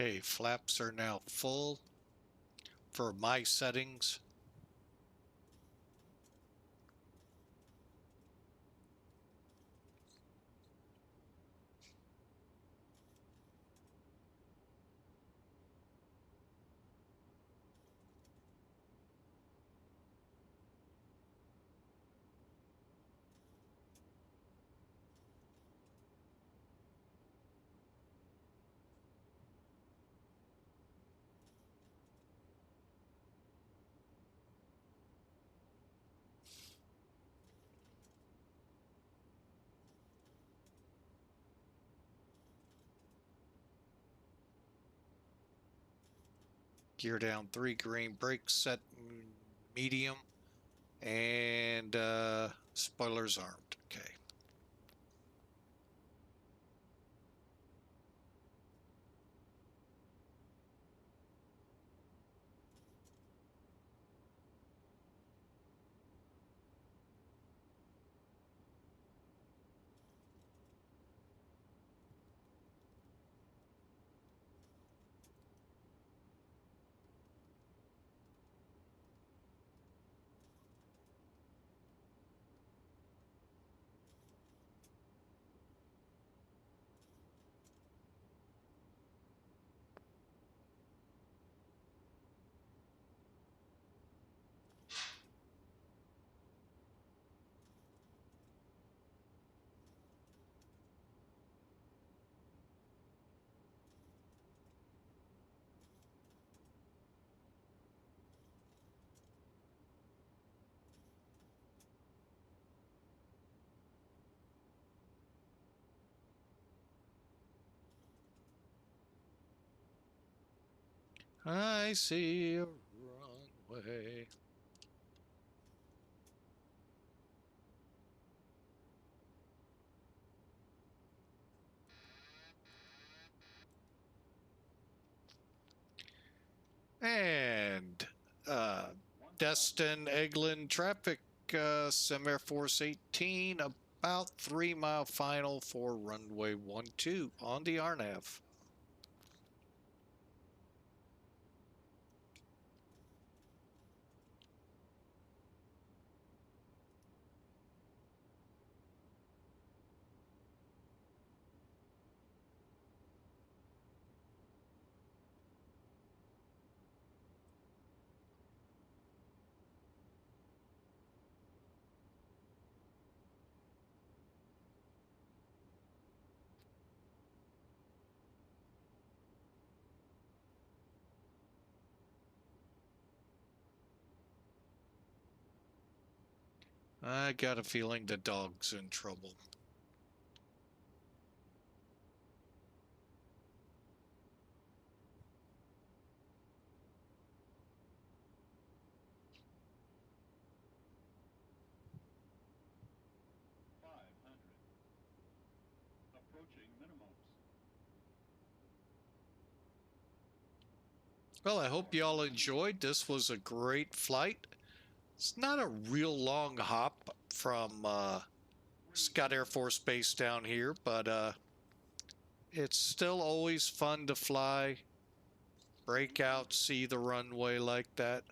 Okay, flaps are now full for my settings. Gear down 3, green brakes set medium, and spoilers armed. Okay. I see a runway. And Destin Eglin traffic, Sim Air Force 18, about 3 mile final for runway 12 on the RNAV. I got a feeling the dog's in trouble. Well, I hope you all enjoyed. This was a great flight. It's not a real long hop from Scott Air Force Base down here, but it's still always fun to fly, break out, see the runway like that.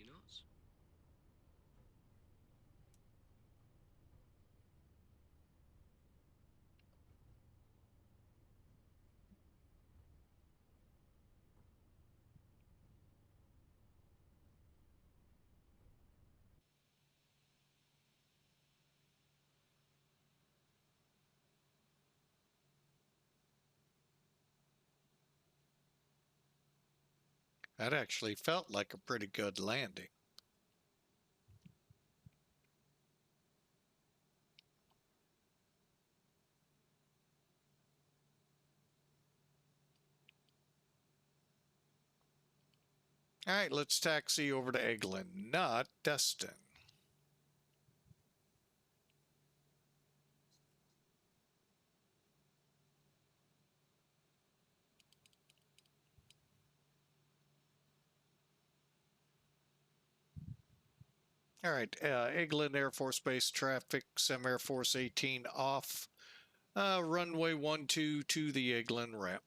Knots. That actually felt like a pretty good landing. All right, let's taxi over to Eglin, not Destin. All right, Eglin Air Force Base traffic, Sim Air Force 18 off, runway 12 to the Eglin ramp.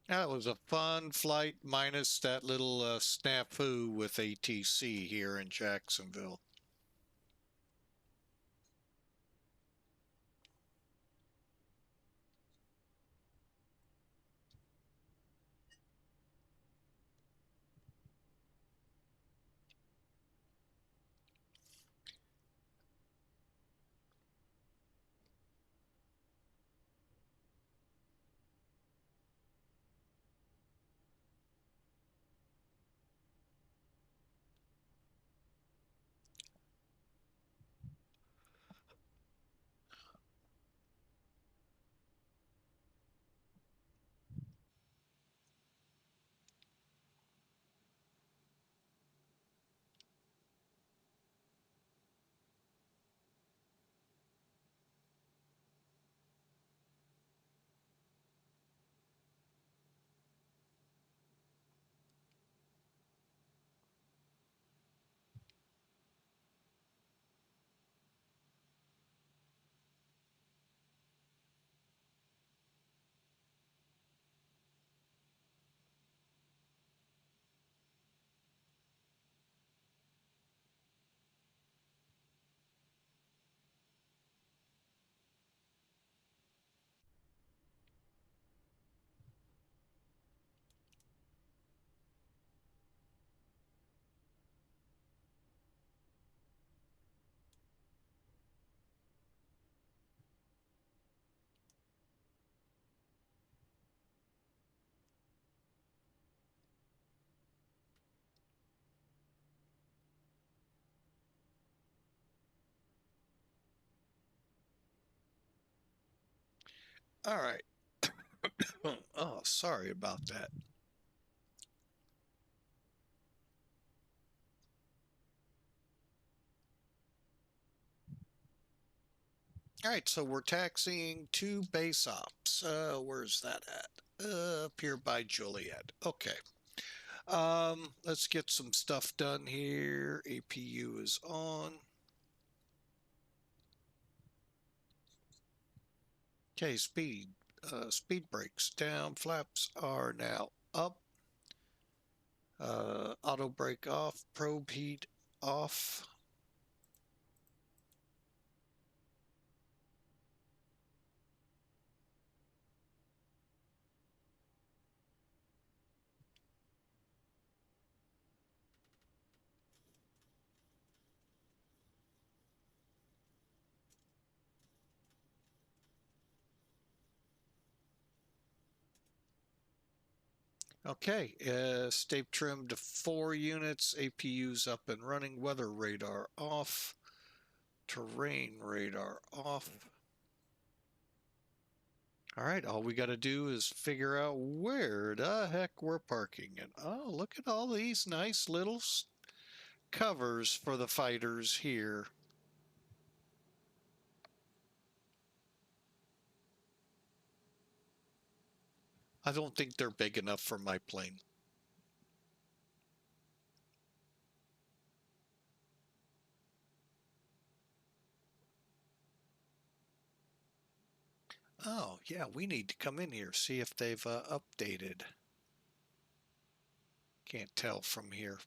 That was a fun flight, minus that little snafu with ATC here in Jacksonville. All right. Oh, sorry about that. All right, so we're taxiing to base ops. Where's that at? Up here by Juliet. Okay. Let's get some stuff done here. APU is on. Okay, speed. Speed brakes down. Flaps are now up. Auto brake off. Probe heat off. Okay, stay trimmed to 4 units. APU's up and running. Weather radar off. Terrain radar off. All right, all we got to do is figure out where the heck we're parking. And oh, look at all these nice little covers for the fighters here. I don't think they're big enough for my plane. Oh, yeah, we need to come in here, see if they've updated. Can't tell from here.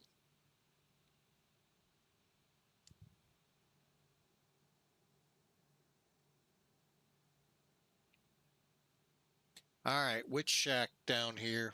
All right, which shack down here?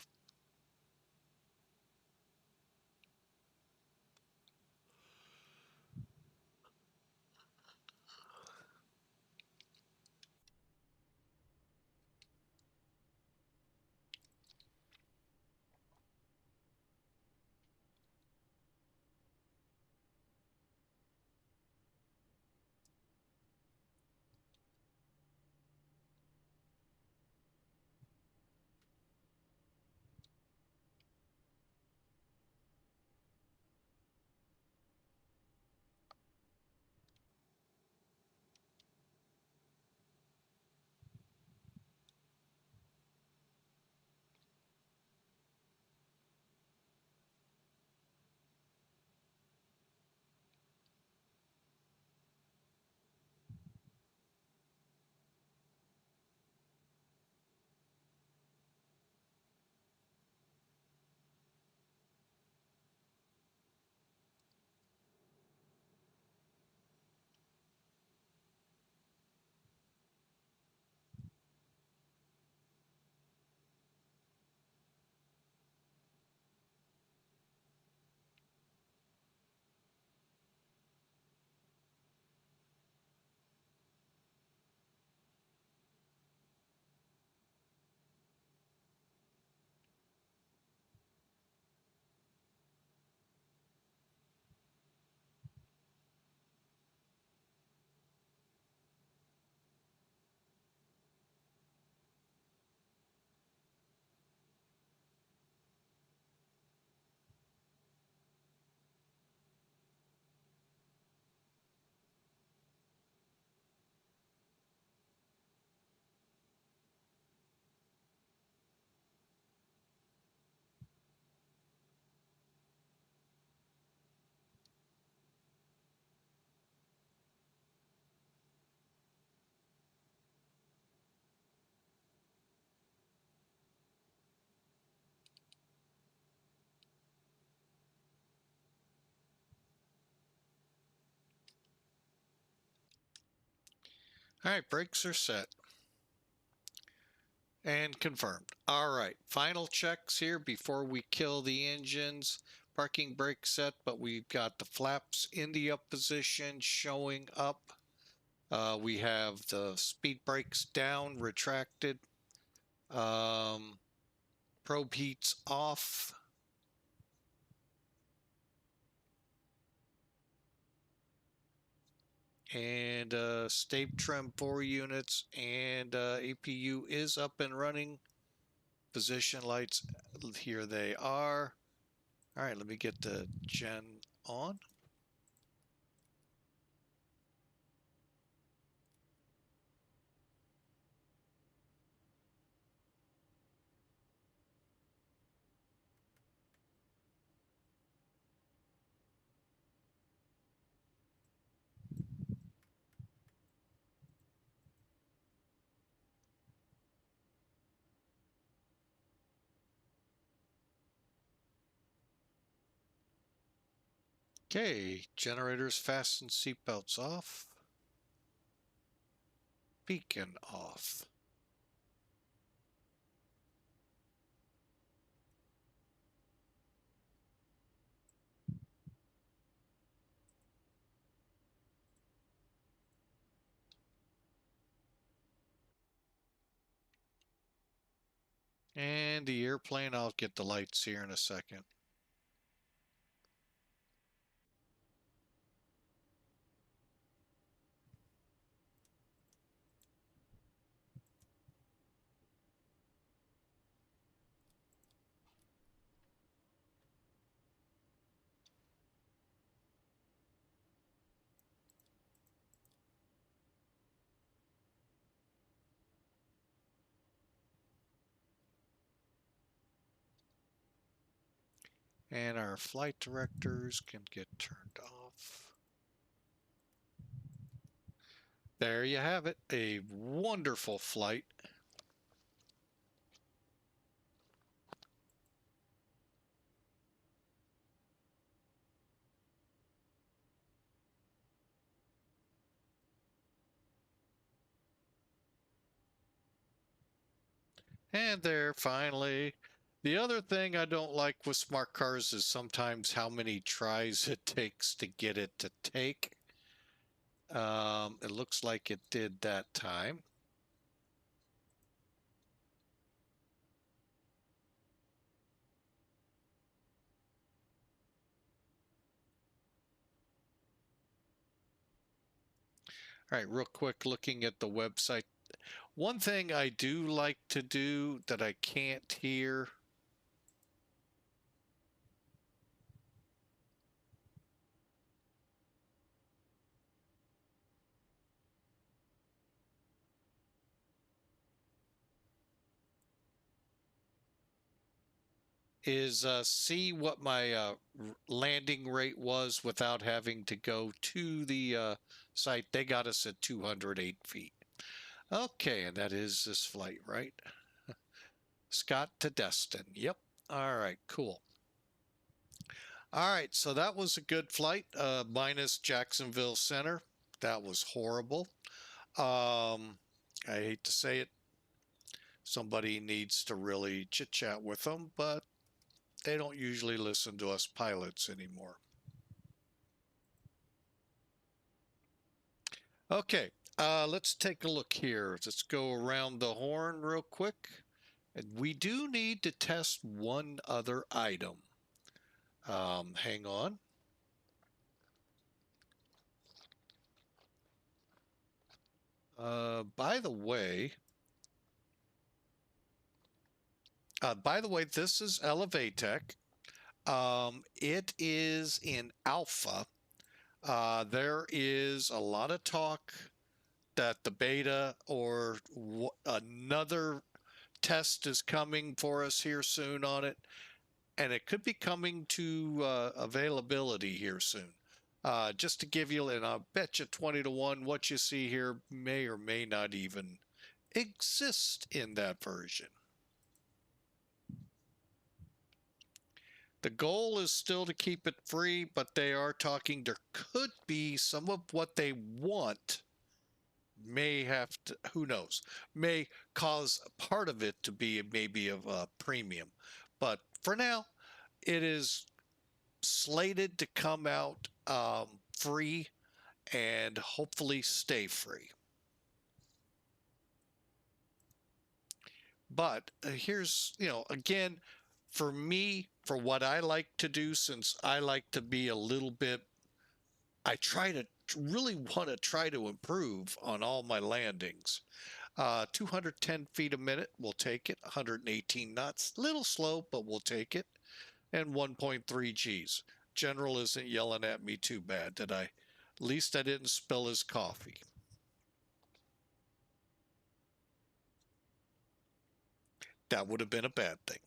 All right, brakes are set. And confirmed. All right, final checks here before we kill the engines. Parking brake set, but we've got the flaps in the up position showing up. We have the speed brakes down, retracted. Probe heats off. And state trim 4 units, and APU is up and running. Position lights, here they are. All right, let me get the gen on. Okay, generators fasten, seatbelts off. Beacon off. And the airplane, I'll get the lights here in a second. And our flight directors can get turned off. There you have it, a wonderful flight. And there, finally. The other thing I don't like with smart cars is sometimes how many tries it takes to get it to take. It looks like it did that time. All right, real quick, looking at the website. One thing I do like to do that I can't hear is see what my landing rate was without having to go to the site. They got us at 208 feet. Okay, and that is this flight, right? Scott to Destin. Yep. All right, cool. All right, so that was a good flight, minus Jacksonville Center. That was horrible. I hate to say it. Somebody needs to really chit-chat with them, but they don't usually listen to us pilots anymore. Okay, let's take a look here. Let's go around the horn real quick. And we do need to test one other item. Hang on. By the way, this is Elevatech. It is in alpha. There is a lot of talk that the beta or another test is coming for us here soon on it, and it could be coming to availability here soon. Just to give you, and I'll bet you 20 to 1 what you see here may or may not even exist in that version. The goal is still to keep it free, but they are talking there could be some of what they want may have to, who knows, may cause part of it to be maybe of a premium. But for now, it is slated to come out free and hopefully stay free. But here's, again, for me, for what I like to do, since I like to be a little bit, I try to really want to try to improve on all my landings. 210 feet a minute, we'll take it. 118 knots, little slow, but we'll take it. And 1.3 Gs. General isn't yelling at me too bad, did I? At least I didn't spill his coffee. That would have been a bad thing.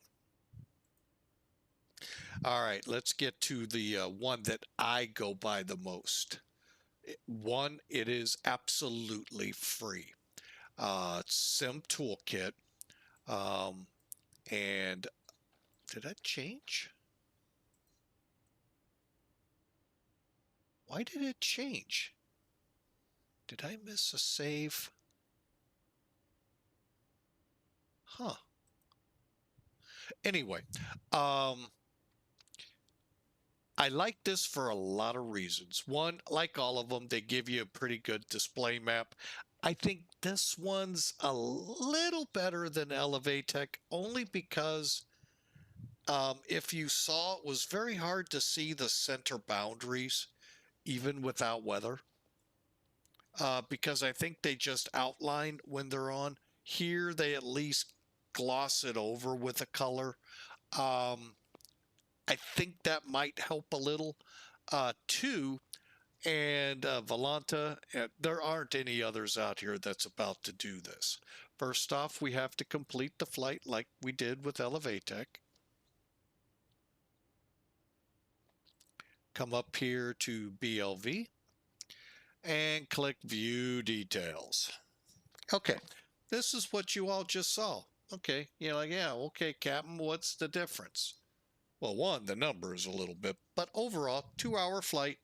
All right, let's get to the one that I go by the most. One, it is absolutely free. Sim Toolkit. And did that change? Why did it change? Did I miss a save? Huh. Anyway, I like this for a lot of reasons. One, like all of them, they give you a pretty good display map. I think this one's a little better than Elevatech, only because if you saw, it was very hard to see the center boundaries, even without weather. Because I think they just outline when they're on. Here, they at least gloss it over with a color. I think that might help a little. Two, and Volanta, there aren't any others out here that's about to do this. First off, we have to complete the flight like we did with Elevatech. Come up here to BLV and click View Details. Okay, this is what you all just saw. Okay, you're like, yeah, okay, Captain, what's the difference? Well, one, the number is a little bit, but overall, 2-hour flight,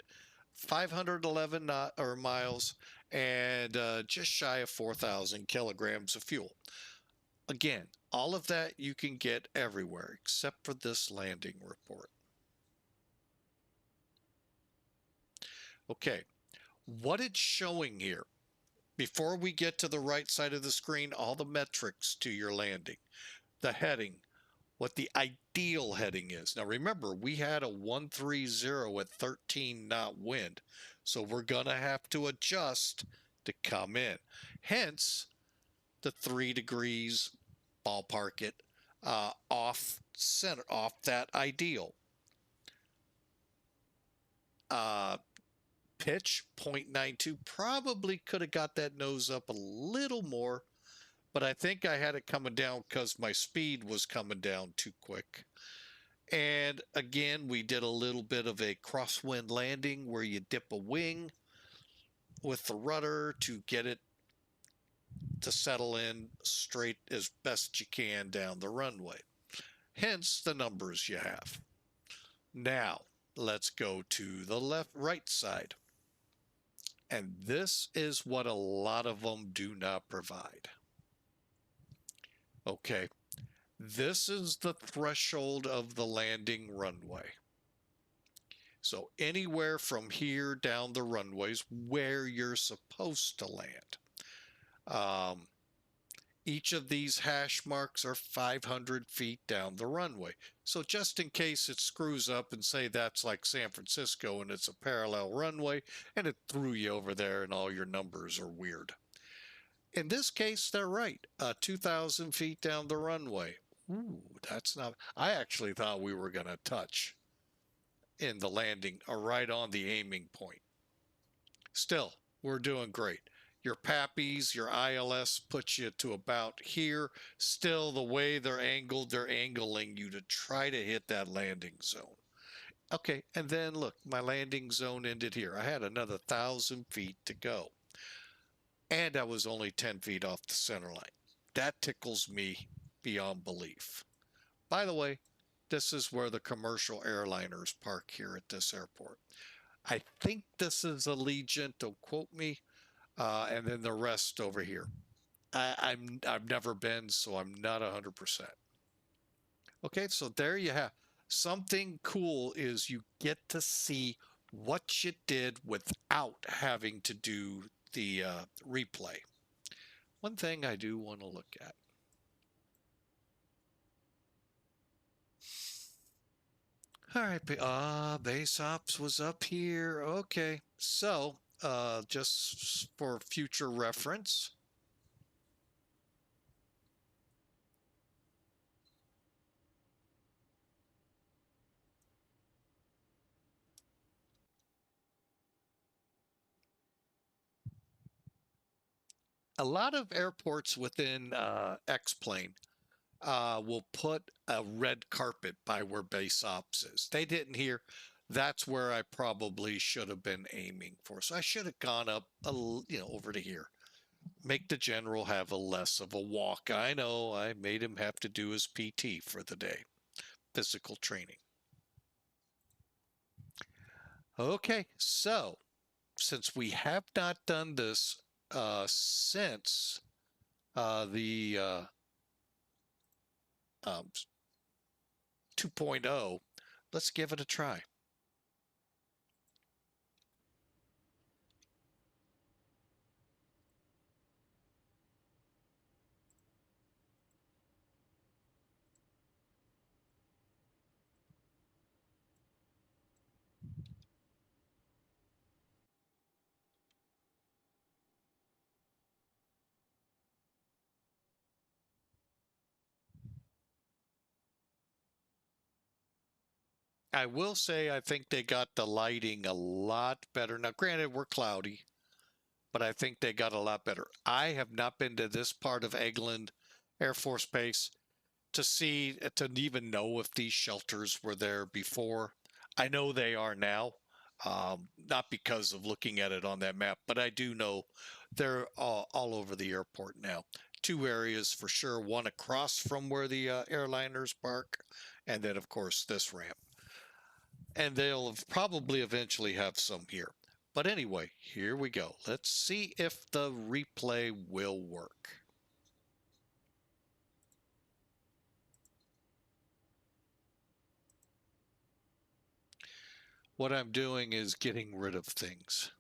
511 miles, and just shy of 4,000 kilograms of fuel. Again, all of that you can get everywhere except for this landing report. Okay, what it's showing here, before we get to the right side of the screen, all the metrics to your landing, the heading, what the ideal heading is. Now remember, we had a 130 at 13 knot wind, so we're gonna have to adjust to come in. Hence the 3 degrees, ballpark it, off center, off that ideal. Pitch 0.92, probably could have got that nose up a little more, but I think I had it coming down because my speed was coming down too quick. And again, we did a little bit of a crosswind landing where you dip a wing with the rudder to get it to settle in straight as best you can down the runway. Hence the numbers you have. Now, let's go to the right side. And this is what a lot of them do not provide. Okay, this is the threshold of the landing runway. So anywhere from here down the runways where you're supposed to land. Each of these hash marks are 500 feet down the runway. So just in case it screws up and say that's like San Francisco and it's a parallel runway and it threw you over there and all your numbers are weird. In this case, they're right. 2,000 feet down the runway. Ooh, that's not, I actually thought we were going to touch in the landing or right on the aiming point. Still, we're doing great. Your PAPIs, your ILS puts you to about here. Still, the way they're angled, they're angling you to try to hit that landing zone. Okay, and then look, my landing zone ended here. I had another 1,000 feet to go. And I was only 10 feet off the center line. That tickles me beyond belief. By the way, this is where the commercial airliners park here at this airport. I think this is Allegiant, don't quote me. And then the rest over here. I've never been, so I'm not 100%. Okay, so there you have. Something cool is you get to see what you did without having to do the replay. One thing I do want to look at. All right, base ops was up here. Okay, so just for future reference. A lot of airports within X-Plane will put a red carpet by where base ops is. They didn't here. That's where I probably should have been aiming for. So I should have gone up, over to here. Make the general have a less of a walk. I know I made him have to do his PT for the day, physical training. Okay, so since we have not done this since the 2.0, let's give it a try. I will say I think they got the lighting a lot better. Now, granted, we're cloudy, but I think they got a lot better. I have not been to this part of Eglin Air Force Base to even know if these shelters were there before. I know they are now, not because of looking at it on that map, but I do know they're all over the airport now. Two areas for sure, one across from where the airliners park, and then of course this ramp. And they'll probably eventually have some here. But anyway, here we go. Let's see if the replay will work. What I'm doing is getting rid of things.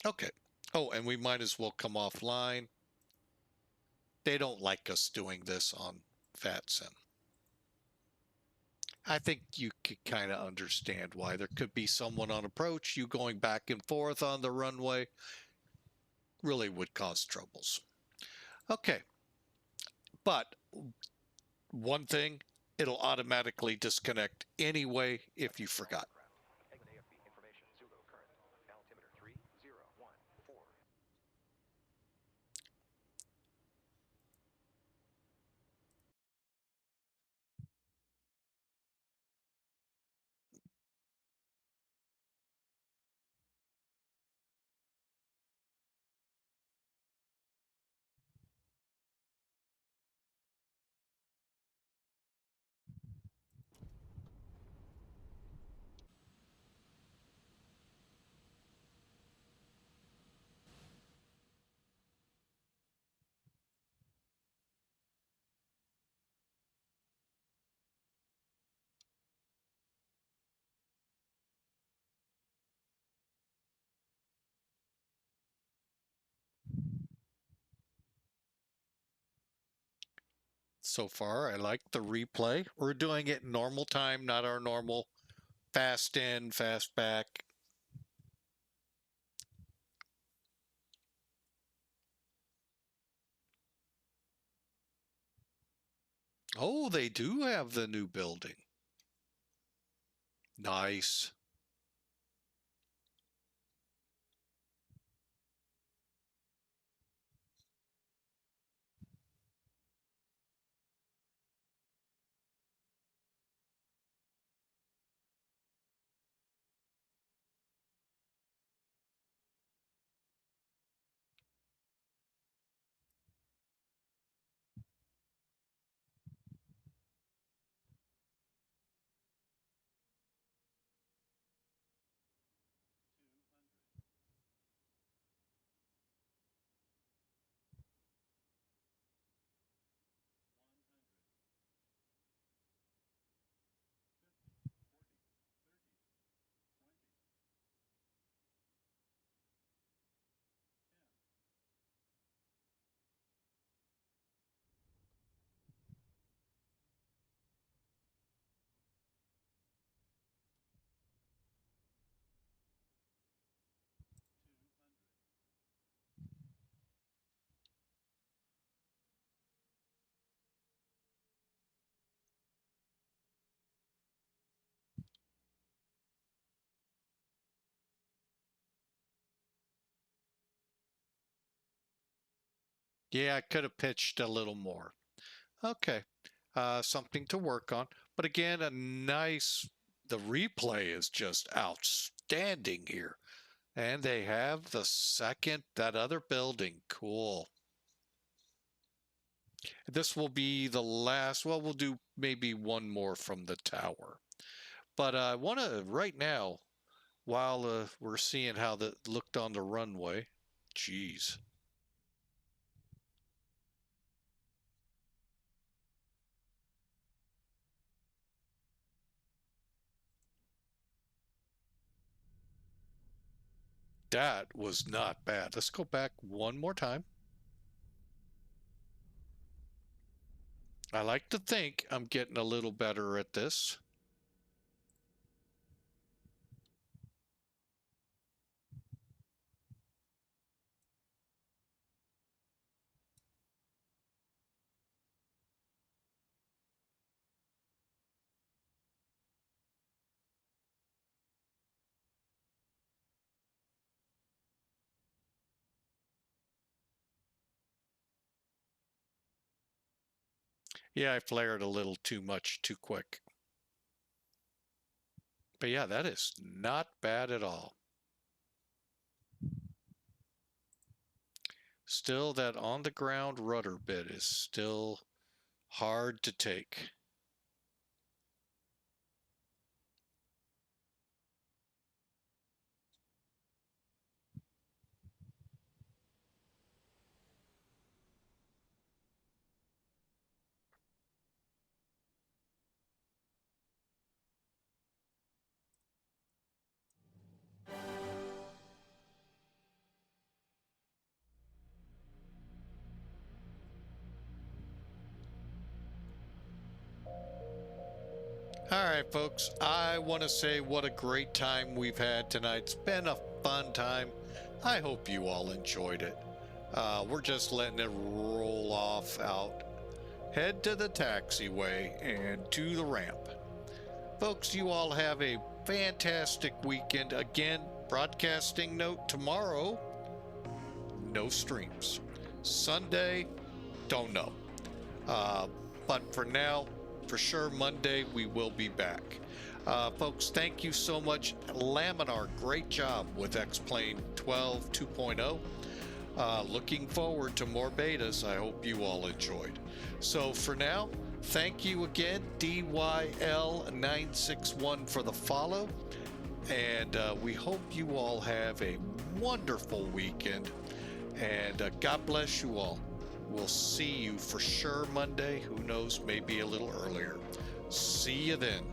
Okay. Oh, and we might as well come offline. They don't like us doing this on VATSIM. I think you could kind of understand why. There could be someone on approach, you going back and forth on the runway really would cause troubles. Okay. But one thing, it'll automatically disconnect anyway if you forgot. Eglin AFB information, Zulu, current, altimeter 3014. So far, I like the replay. We're doing it normal time, not our normal fast in, fast back. Oh, they do have the new building. Nice. Yeah, I could have pitched a little more. Okay, something to work on. But again, the replay is just outstanding here. And they have that other building. Cool. This will be the last, well, we'll do maybe one more from the tower. But I want to, right now, while we're seeing how that looked on the runway, geez. That was not bad. Let's go back one more time. I like to think I'm getting a little better at this. Yeah, I flared a little too much too quick. But yeah, that is not bad at all. Still, that on the ground rudder bit is still hard to take. All right, folks, I want to say what a great time we've had tonight. It's been a fun time. I hope you all enjoyed it. We're just letting it roll off out. Head to the taxiway and to the ramp. Folks, you all have a fantastic weekend. Again, broadcasting note tomorrow, no streams. Sunday, don't know. But for now, for sure, Monday, we will be back. Folks, thank you so much. Laminar, great job with XP12.2.0. Looking forward to more betas. I hope you all enjoyed. So for now, thank you again, DYL961, for the follow. And we hope you all have a wonderful weekend. And God bless you all. We'll see you for sure Monday. Who knows, maybe a little earlier. See you then.